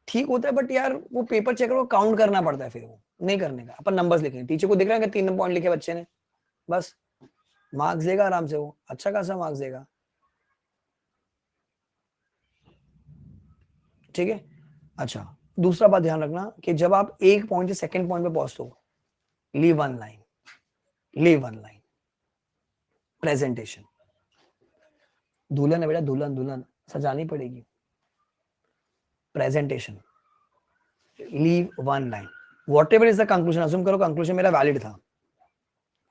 ठीक होता है, बट यार वो पेपर चेकर को काउंट करना पड़ता है, फिर वो नहीं करने का, अपन नंबर्स लिखेंगे, टीचर को दिख रहा है कि 3 पॉइंट लिखे बच्चे ने, बस मार्क्स देगा आराम से, वो अच्छा खासा मार्क्स देगा, ठीक है। अच्छा, दूसरा बात ध्यान रखना कि जब आप एक पॉइंट से सेकंड पॉइंट पे पहुंचते हो, leave one line, leave one line, presentation, दुल्हन है बेटा, दुल्हन दुल्हन सजानी पड़ेगी, presentation, leave one line, what ever is the conclusion, assume करो कंक्लूजन मेरा वैलिड था,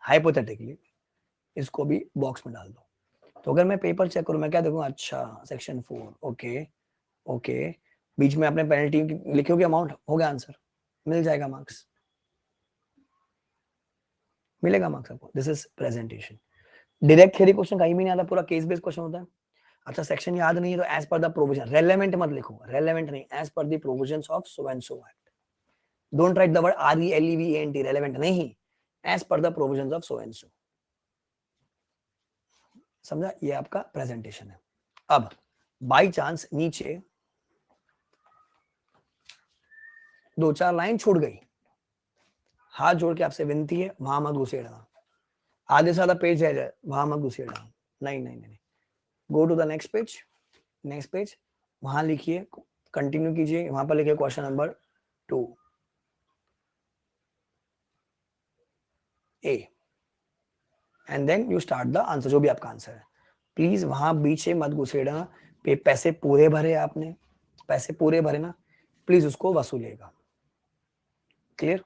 हाइपोथेटिकली इसको भी बॉक्स में डाल दो। तो अगर मैं पेपर चेक करूं, मैं क्या देखूंगा, अच्छा सेक्शन 4, ओके ओके, बीच में आपने पेनल्टी लिखी होगी, अमाउंट हो गया, आंसर मिल जाएगा, मार्क्स मिलेगा मार्क्स आपको। This is presentation. Direct theory question कहीं भी नहीं आता, पूरा केस बेस्ड क्वेश्चन होता है। अच्छा सेक्शन याद नहीं है तो as per the provision, relevant मत लिखो, रेलेवेंट नहीं, as per the provisions of so and so act, don't write the word RELEVENT, relevant नहीं, as per the provisions of so and so. समझा, ये आपका प्रेजेंटेशन है। अब बाय चांस नीचे 2-4 लाइन छूट गई, हाथ जोड़ के आपसे विनती है, वहां मत घुसेड़ना, आधे से ज्यादा पेज है वहां मत घुसेड़ना, नहीं नहीं नहीं, go to the next page, next page, वहां लिखिए, कंटिन्यू कीजिए, वहां पर लिखिए question number 2 A, and then you start the answer, जो भी आपका आंसर है। प्लीज वहां बीच मत घुसेड़ना, पैसे पूरे भरे आपने, पैसे पूरे भरे ना, प्लीज उसको वसूलेगा। क्लियर?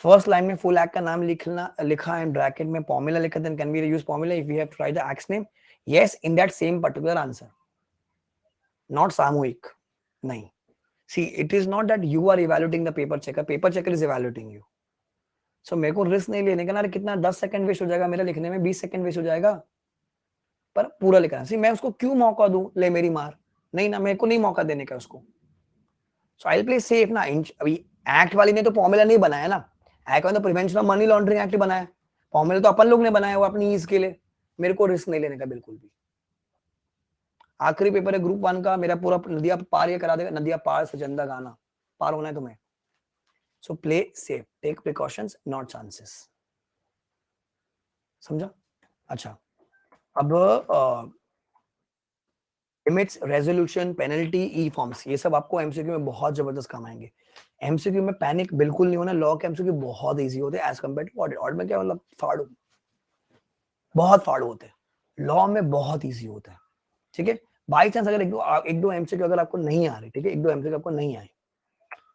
फर्स्ट लाइन में फुल एक्ट का नाम लिखा एंड ब्रैकेट में फॉर्मूला लिखा, then can we use formula if we have tried the act's name, yes in that same particular answer, not सामूहिक, नहीं। See it is not that you are evaluating the paper checker is evaluating you. So मेरे को रिस्क नहीं लेने का ना, कितना 10 सेकंड वेस्ट हो जाएगा मेरा लिखने में, 20 सेकंड वेस्ट हो जाएगा, पर पूरा लिखना। सी मैं उसको क्यों मौका दूं, ले मेरी मार, नहीं ना, मेरे को नहीं मौका देने का उसको। सो आई विल प्ले सेफ ना। अभी एक्ट वाली ने तो फॉर्मूला नहीं बनाया ना, एक्ट वाले तो prevention of money laundering act बनाया, फॉर्मूला तो अपन लोग ने बनाया हुआ अपनी ईज के लिए, मेरे को रिस्क नहीं लेने का बिल्कुल भी। आखिरी पेपर है ग्रुप 1 का, मेरा पूरा नदिया पार ये करा देगा, नदिया पार से चंदा गाना पार होना है तुम्हें। So play safe, take precautions not chances, समझा? अच्छा अब limits, resolution, penalty, E forms, ये सब आपको एमसीक्यू में बहुत जबरदस्त काम आएंगे। एमसीक्यू में पैनिक बिल्कुल नहीं होना, लॉ के एमसीक्यू बहुत इजी होते हैं as compare to audit. Audit में क्या मतलब फाड़ू, बहुत फाड़ू होते हैं, लॉ में बहुत इजी होता है। ठीक है, बाई चांस अगर एक दो एमसीक्यू अगर आपको नहीं आ रही, ठीक है, एक दो एमसीक्यू आपको नहीं आए,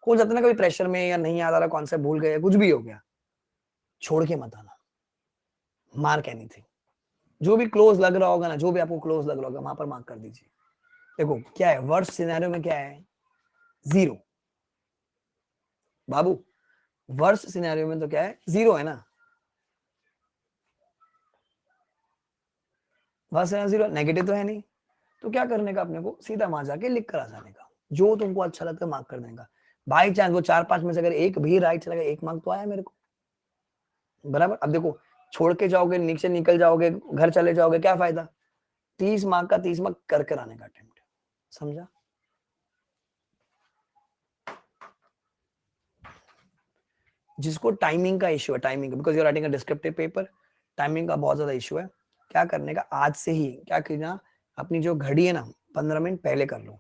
हो जाता है ना कभी प्रेशर में, या नहीं याद आ रहा कॉन्सेप्ट भूल गए, कुछ भी हो गया, छोड़ के मत आना, मार्क एनीथिंग, जो भी क्लोज लग रहा होगा ना, जो भी आपको क्लोज लग रहा होगा वहां पर मार्क कर दीजिए। देखो क्या है, वर्स्ट सिनेरियो में क्या है, 0 बाबू, वर्स्ट सिनेरियो में तो क्या है, 0 है ना, वर्स्ट सिनेरियो 0, नेगेटिव तो है नहीं, तो क्या करने का अपने को, सीधा वहां जाके लिख कर आ जाने का, जो तुमको अच्छा लगता है मार्क कर देने का। बाई चांस वो 4-5 में से अगर एक भी राइट चला गया, 1 मार्क तो आया मेरे को, बराबर। अब देखो छोड़ के जाओगे, नीचे निकल जाओगे, घर चले जाओगे, क्या फायदा, 30 मार्क का 30 मार्क कर कर आने का अटेम्प्ट, समझा? जिसको टाइमिंग का इश्यू है, timing, because you are writing a descriptive paper, timing का बहुत ज्यादा इश्यू है, क्या करने का, आज से ही क्या करना, अपनी जो घड़ी है ना 15 मिनट पहले कर लो।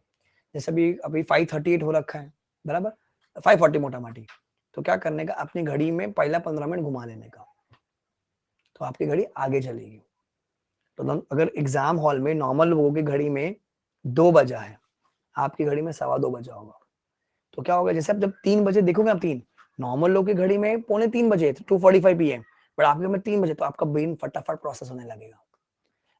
जैसे अभी अभी 5:38 हो रखा है, बराबर, 5:40 मोटा माटी, तो क्या करने का, अपनी घड़ी में पहला 15 मिनट घुमा लेने का, तो आपकी घड़ी आगे चलेगी। तो अगर एग्जाम हॉल में नॉर्मल लोगों की घड़ी में 2 बजा है, आपकी घड़ी में 2:15 बजा होगा, तो क्या होगा, जैसे आप जब 3 बजे देखोगे, आप 3, नॉर्मल लोग की घड़ी में 2:45 बजे, 2:45 PM, बट आपके में 3 बजे, तो आपका ब्रेन फटाफट प्रोसेस होने लगेगा।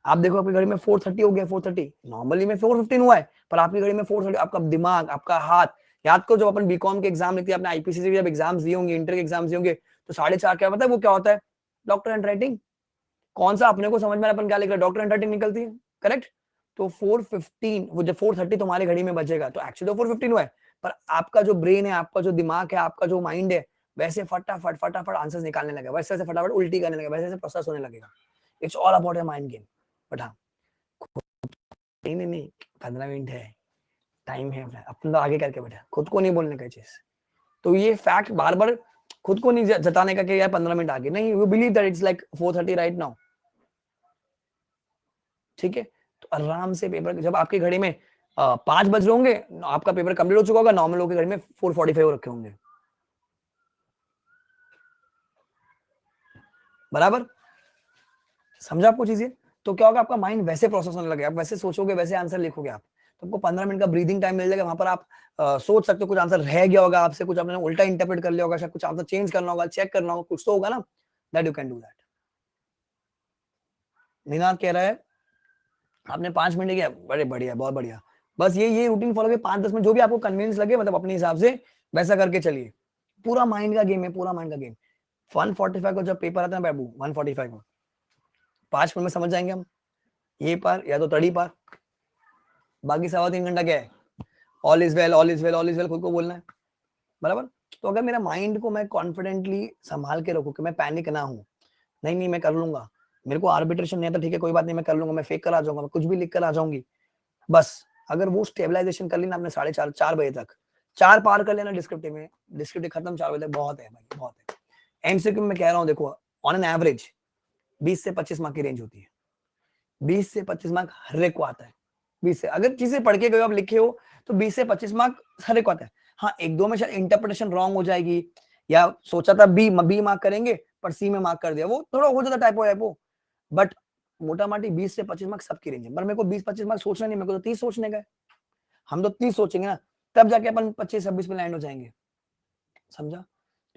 आप देखो आपकी घड़ी में 4:30 हो गया, 4:30, नॉर्मली में 4:15 हुआ है, पर आपकी घड़ी में 4:30, आपका दिमाग, आपका हाथ, याद करो जब अपन बीकॉम के एग्जाम लिखते हैं, अपने आईपीसी से जब एग्जाम्स दिए होंगे, इंटर के एग्जाम्स दिए होंगे, तो 4:30 क्या पता है वो क्या होता है, डॉक्टर हैंड राइटिंग। कौन सा अपने को समझ में अपन क्या लिख रहे हैं, डॉक्टर हैंड राइटिंग निकलती है, करेक्ट। तो 4:15, वो जब 4:30 तुम्हारी घड़ी में बजेगा, तो एक्चुअली तो 4:15 हुआ है, पर आपका जो ब्रेन है, आपका जो दिमाग है, आपका जो माइंड है, वैसे फटाफट फटाफट आंसर्स निकालने लगेगा, वैसे फटाफट उल्टी करने लगेगा, वैसे प्रोसेस होने लगेगा। It's all about your mind game. But हाँ, नहीं नहीं नहीं, 15 मिनट है, टाइम है, अपन तो आगे करके बैठा, खुद को नहीं बोलने का चीज। तो ये फैक्ट बार बार खुद को नहीं जताने का कि यार 15 मिनट आगे, नहीं, you believe that it's like 4:30 right now, ठीक है। तो आराम से पेपर, जब आपकी घड़ी में 5 बज रहे होंगे, आपका पेपर कंप्लीट हो चुका होगा, नॉर्मल लोगों की घड़ी में 4:45 रखे होंगे, बराबर, समझा आपको चीजें। तो क्या होगा, आपका माइंड वैसे प्रोसेस होने लगेगा, आप वैसे सोचोगे, वैसे आंसर लिखोगे आप, तो आपको 15 मिनट का ब्रीदिंग टाइम मिल जाएगा, वहां पर आप सोच सकते हो, कुछ आंसर रह गया होगा आपसे, कुछ आपने उल्टा इंटरप्रेट कर लिया होगा, शायद कुछ आंसर चेंज करना होगा, चेक करना होगा, कुछ तो होगा ना, that you can do that. Ninad कह रहा है आपने 5 मिनट किया, बड़े बढ़िया, बहुत बढ़िया। बस ये रूटीन फॉलो करके 5-10 मिनट जो भी आपको कन्वीनियंस लगे, मतलब अपने हिसाब से वैसा करके चलिए। पूरा माइंड का गेम है, पूरा माइंड का गेम। 145 को जब पेपर आता है ना बाबू, 145 को 5 मिनट में समझ जाएंगे हम, ये पार या तो तड़ी पार, बाकी 3.25 घंटा क्या है, all is well, all is well, all is well खुद को बोलना है, बराबर। तो अगर मेरा माइंड को मैं कॉन्फिडेंटली संभाल के रखूं कि मैं पैनिक ना हूं, नहीं नहीं मैं कर लूंगा, मेरे को आर्बिट्रेशन नहीं आता, ठीक है कोई बात नहीं, मैं कर लूंगा, मैं फेक कर आ जाऊंगा, मैं कुछ भी लिख कर आ जाऊंगी, बस। अगर वो स्टेबलाइजेशन कर ली ना आपने 4:30 बजे तक, 4 पार कर लेना डिस्क्रिप्टिव में, डिस्क्रिप्टिव खत्म 4 बजे तक, बहुत है भाई, बहुत है। एमसीक्यू में मैं कह रहा हूँ, देखो ऑन एन एवरेज 20 से 25 मार्क की रेंज होती है, 20 से 25 मार्क हर एक को आता है। 20 से, अगर चीजें पढ़ के गए आप लिखे हो तो 20 से 25 मार्क हर एक को आता है। हाँ, एक दो में शायद इंटरप्रिटेशन रॉन्ग हो जाएगी, या सोचा था बी मार्क करेंगे पर सी में मार्क कर दिया, वो थोड़ा हो जाता टाइपो वाइपो, बट मोटा माटी 20 से 25 मार्क सबकी रेंज है। पर मेरे को 20-25 मार्क सोचना नहीं, मेरे को तो 30 सोचने का है। हम तो 30 सोचेंगे ना, तब जाके अपन 25-26 में लैंड हो जाएंगे, समझा।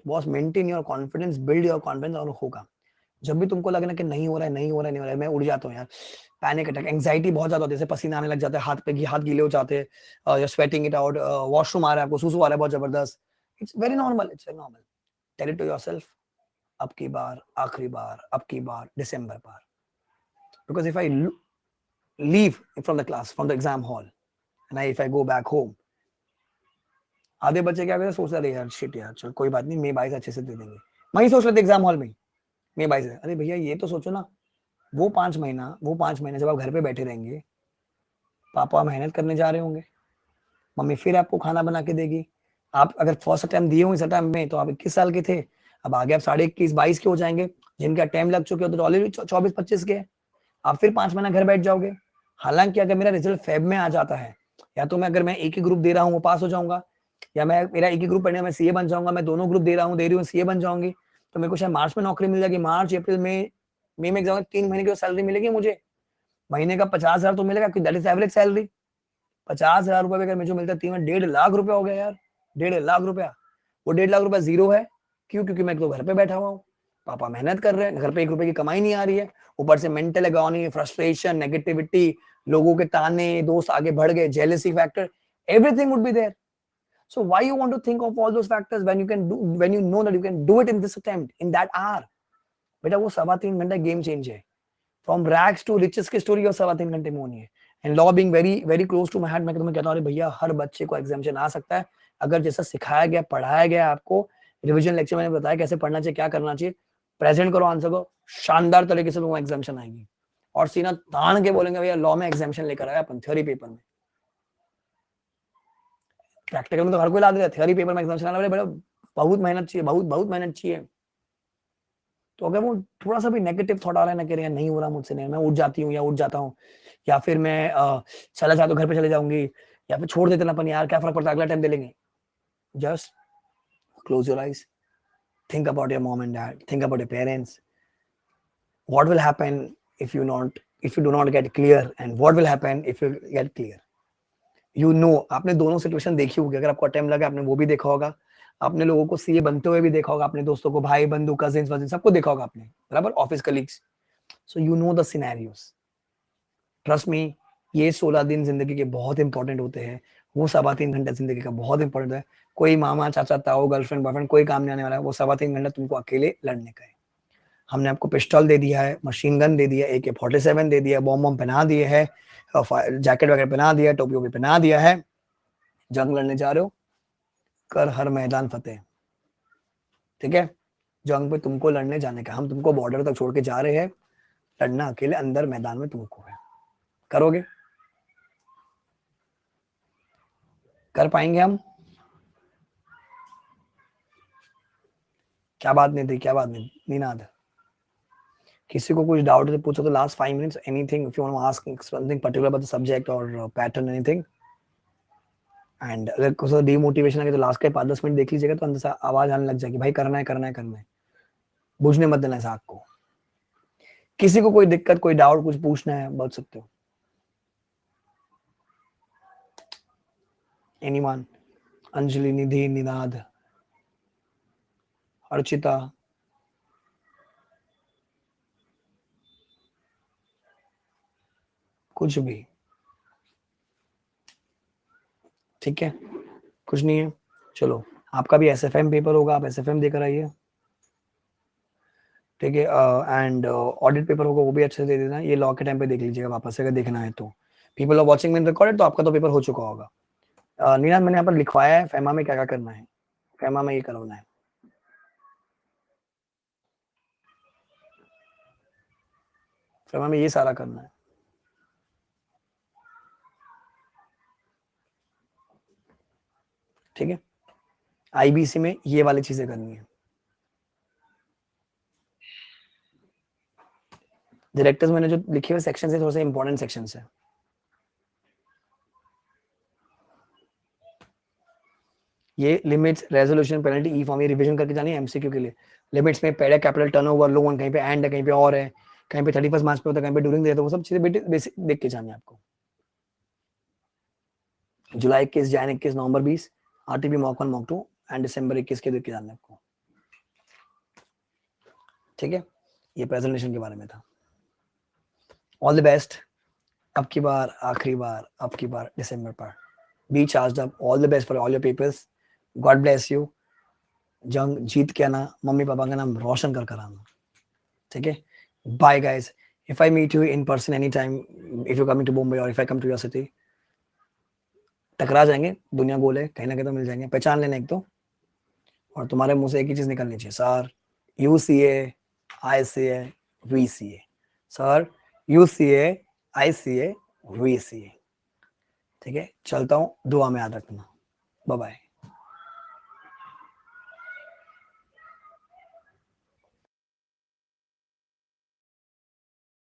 Boss maintain your confidence, build your confidence, और होगा। जब भी तुमको लगे ना कि नहीं हो रहा है, नहीं हो रहा है, नहीं हो रहा है, मैं उड़ जाता हूँ यार, पैनिक अटैक, एंग्जाइटी बहुत ज्यादा होती है, जैसे पसीना आने लग जाता है, हाथ पे हाथ गीले हो जाते हैं, स्वेटिंग इट आउट, वॉशरूम आ रहा है आपको, सुसु आ रहा है बहुत जबरदस्त, it's very normal, it's very normal. Tell it to yourself, अब की बार, आखिरी बार, अब की बार, दिसंबर पार। Because if I leave from the class, from the exam hall, and if I go back home, आधे बच्चे क्या करते सोच रहे यार, शिट यार, चल कोई बात नहीं, मई 22 अच्छे से दे देंगे, वही सोच लेते एग्जाम हॉल में, मई 22। अरे भैया ये तो सोचो ना, वो 5 महीना जब आप घर पे बैठे रहेंगे, पापा मेहनत करने जा रहे होंगे, मम्मी फिर आपको खाना बना के देगी, आप अगर फर्स्ट अटेम्प्ट दिए होंगे अटेम्प्ट में तो आप 21 साल के थे, अब आगे आप 21.5-22 के हो जाएंगे, जिनके अटेम्प्ट लग चुके हो तो ऑलरेडी 24-25 के, आप फिर 5 महीना घर बैठ जाओगे। हालांकि अगर मेरा रिजल्ट फेब में आ जाता है, या तो मैं अगर मैं एक ही ग्रुप दे रहा हूँ वो पास हो जाऊंगा, या मैं मेरा एक ही ग्रुप पढ़ने में सीए बन जाऊंगा, मैं दोनों ग्रुप दे रही हूँ सीए बन जाऊंगी, तो मेरे को शायद मार्च में नौकरी मिल जाएगी, मार्च अप्रैल मई में एग्जाम, 3 महीने की सैलरी मिलेगी मुझे, महीने का 50,000 तो मिलेगा, दैट इज एवरेज सैलरी। 50,000 रुपए अगर मुझे मिलता है 3 में, 1.5 लाख रुपया हो गया यार, 1.5 लाख रुपया। वो 1.5 लाख रुपया जीरो है, क्यों? क्योंकि मैं तो घर पे बैठा हुआ हूँ, पापा मेहनत कर रहे हैं, घर पे 1 रुपए की कमाई नहीं आ रही है, ऊपर से मेंटल एगोनी, फ्रस्ट्रेशन, नेगेटिविटी, लोगों के ताने, दोस्त आगे बढ़ गए, jealousy factor, everything would be there. So why you want to think of all those factors when you can do, when you know that you can do it in this attempt, in that hour? बेटा वो 3.25 घंटा गेम चेंज है, फ्रॉम रैग्स टू रिचेस की स्टोरी और 3.25 घंटे में होनी है। And law being very very close to my heart, मैं तुम्हें कहता हूँ भैया हर बच्चे को एग्जामिनेशन आ सकता है, अगर जैसा सिखाया गया, पढ़ाया गया आपको, रिविजन लेक्चर मैंने बताया कैसे पढ़ना चाहिए, क्या करना चाहिए, प्रेजेंट करो आंसर को, शानदार तरीके से तुम्हारा एग्जामिनेशन आएगी, और सीना तान के बोलेंगे भैया लॉ में एग्जामिनेशन लेकर आया अपन, थ्योरी पेपर में। प्रैक्टिकल में तो हर कोई ला देता है, थ्योरी पेपर में एग्जामिनेशन आना बेटा बहुत मेहनत चाहिए, बहुत बहुत मेहनत चाहिए। तो अगर वो थोड़ा सा भी नेगेटिव थॉट आ रहा है ना, कह रहे हैं नहीं हो रहा मुझसे, नहीं, मैं उठ जाती हूँ या उठ जाता हूँ, या फिर मैं चला जाता हूँ घर पे चले जाऊंगी, या फिर छोड़ देते ना अपन, यार क्या फर्क पड़ता है, अगला टाइम दे लेंगे, just close your eyes, think about your mom and dad, think about your parents, what will happen if you do not get clear, and what will happen if you get clear, you know। आपने दोनों सिचुएशन देखी होगी, अगर आपको अटेम्प्ट लगा आपने वो भी देखा होगा, आपने लोगों को सीए बनते हुए भी देखा होगा, अपने दोस्तों को, भाई बंधु, कजिन्स वजिन सबको देखा होगा आपने, बराबर, office colleagues, so you know the scenarios. Trust me, ये 16 दिन जिंदगी के बहुत इंपॉर्टेंट होते हैं, वो 3.25 घंटा जिंदगी का बहुत इंपॉर्टेंट है। कोई मामा चाचा ताऊ गर्लफ्रेंड बॉयफ्रेंड कोई काम नहीं आने वाला है, वो 3.25 घंटा तुमको अकेले लड़ने का है। हमने आपको पिस्टल दे दिया है, मशीन गन दे दिया है, AK-47 दे दिया है, बॉम्ब पहना दिए है, जैकेट वगैरह पहना दिया, टोपी वोपी पहना दिया है, जंग लड़ने जा रहे हो, कर हर मैदान फतेह, ठीक है। जंग पे तुमको लड़ने जाने का, हम तुमको बॉर्डर तक छोड़ के जा रहे हैं, लड़ना अकेले अंदर मैदान में तुमको है, करोगे? कर पाएंगे हम? क्या बात नहीं थी, क्या बात नहीं निनाद, किसी को कुछ डाउट है तो पूछो, तो last 5 minutes anything, if you want to ask something particular about the subject और पैटर्न एनीथिंग, एंड अगर कुछ डीमोटिवेशन है तो लास्ट के 5-10 मिनट देख लीजिएगा, तो अंदर से आवाज आने लग जाएगी, भाई करना है करना है करना है, बुझने मत देना इस आग को। किसी को कोई दिक्कत, कोई डाउट, कुछ पूछना है बोल सकते हो। एनीवन? अंजलि, निधि, निनाद, अर्चिता, कुछ भी? ठीक है, कुछ नहीं है। चलो, आपका भी एसएफएम पेपर होगा, आप एसएफएम देकर आइए। ठीक है, एंड ऑडिट पेपर होगा, वो भी अच्छे से दे देना। ये लॉ के टाइम पे देख लीजिएगा वापस से, अगर देखना है तो। People are watching mean recorded, तो आपका तो पेपर हो चुका होगा। नीना, मैंने यहाँ पर लिखवाया है फैमा में क्या क्या करना है। फैमा में ये करवाना है। फैमा में ये सारा करना है। ठीक है, आईबीसी में ये वाली चीजें करनी है। डायरेक्टर्स मैंने जो लिखे हुए सेक्शन है, थोड़े से इंपॉर्टेंट सेक्शन है। ये लिमिट्स, रेजोल्यूशन, पेनल्टी, ई फॉर्म, ये रिवीजन करके जानी है एमसीक्यू के लिए। लिमिट्स में पेड कैपिटल, टर्नओवर, लोन, कहीं पे एंड है, कहीं पे और है, कहीं पे 31 मार्च पे होता है, कहीं पे ड्यूरिंग दे, तो वो सब चीजें बेसिक देख के जानी है आपको। जुलाई 21, जैन 21, नवंबर 20, आरटीपी मॉक 1 मॉक 2 एंड दिसंबर 21 के देख के जाना है आपको। ठीक है, ये प्रेजेंटेशन के बारे में था। All the best. अब की बार, आखिरी बार, अब की बार दिसंबर पर। B charge up, all the best for all your papers. God bless you. जंग जीत के आना, मम्मी पापा का नाम रोशन कर कर आना। ठीक है, bye guys. If I meet you in person any time, if you coming to Mumbai और if I come to your city, टकरा जाएंगे, दुनिया गोल है, कहीं ना कहीं तो मिल जाएंगे, पहचान लेना एक तो। और तुम्हारे मुंह से एक ही चीज निकलनी चाहिए, sir you see a, I see a, we see a. Sir you see a, I see a, we see a. ठीक है, चलता हूँ, दुआ में याद रखना। Bye bye.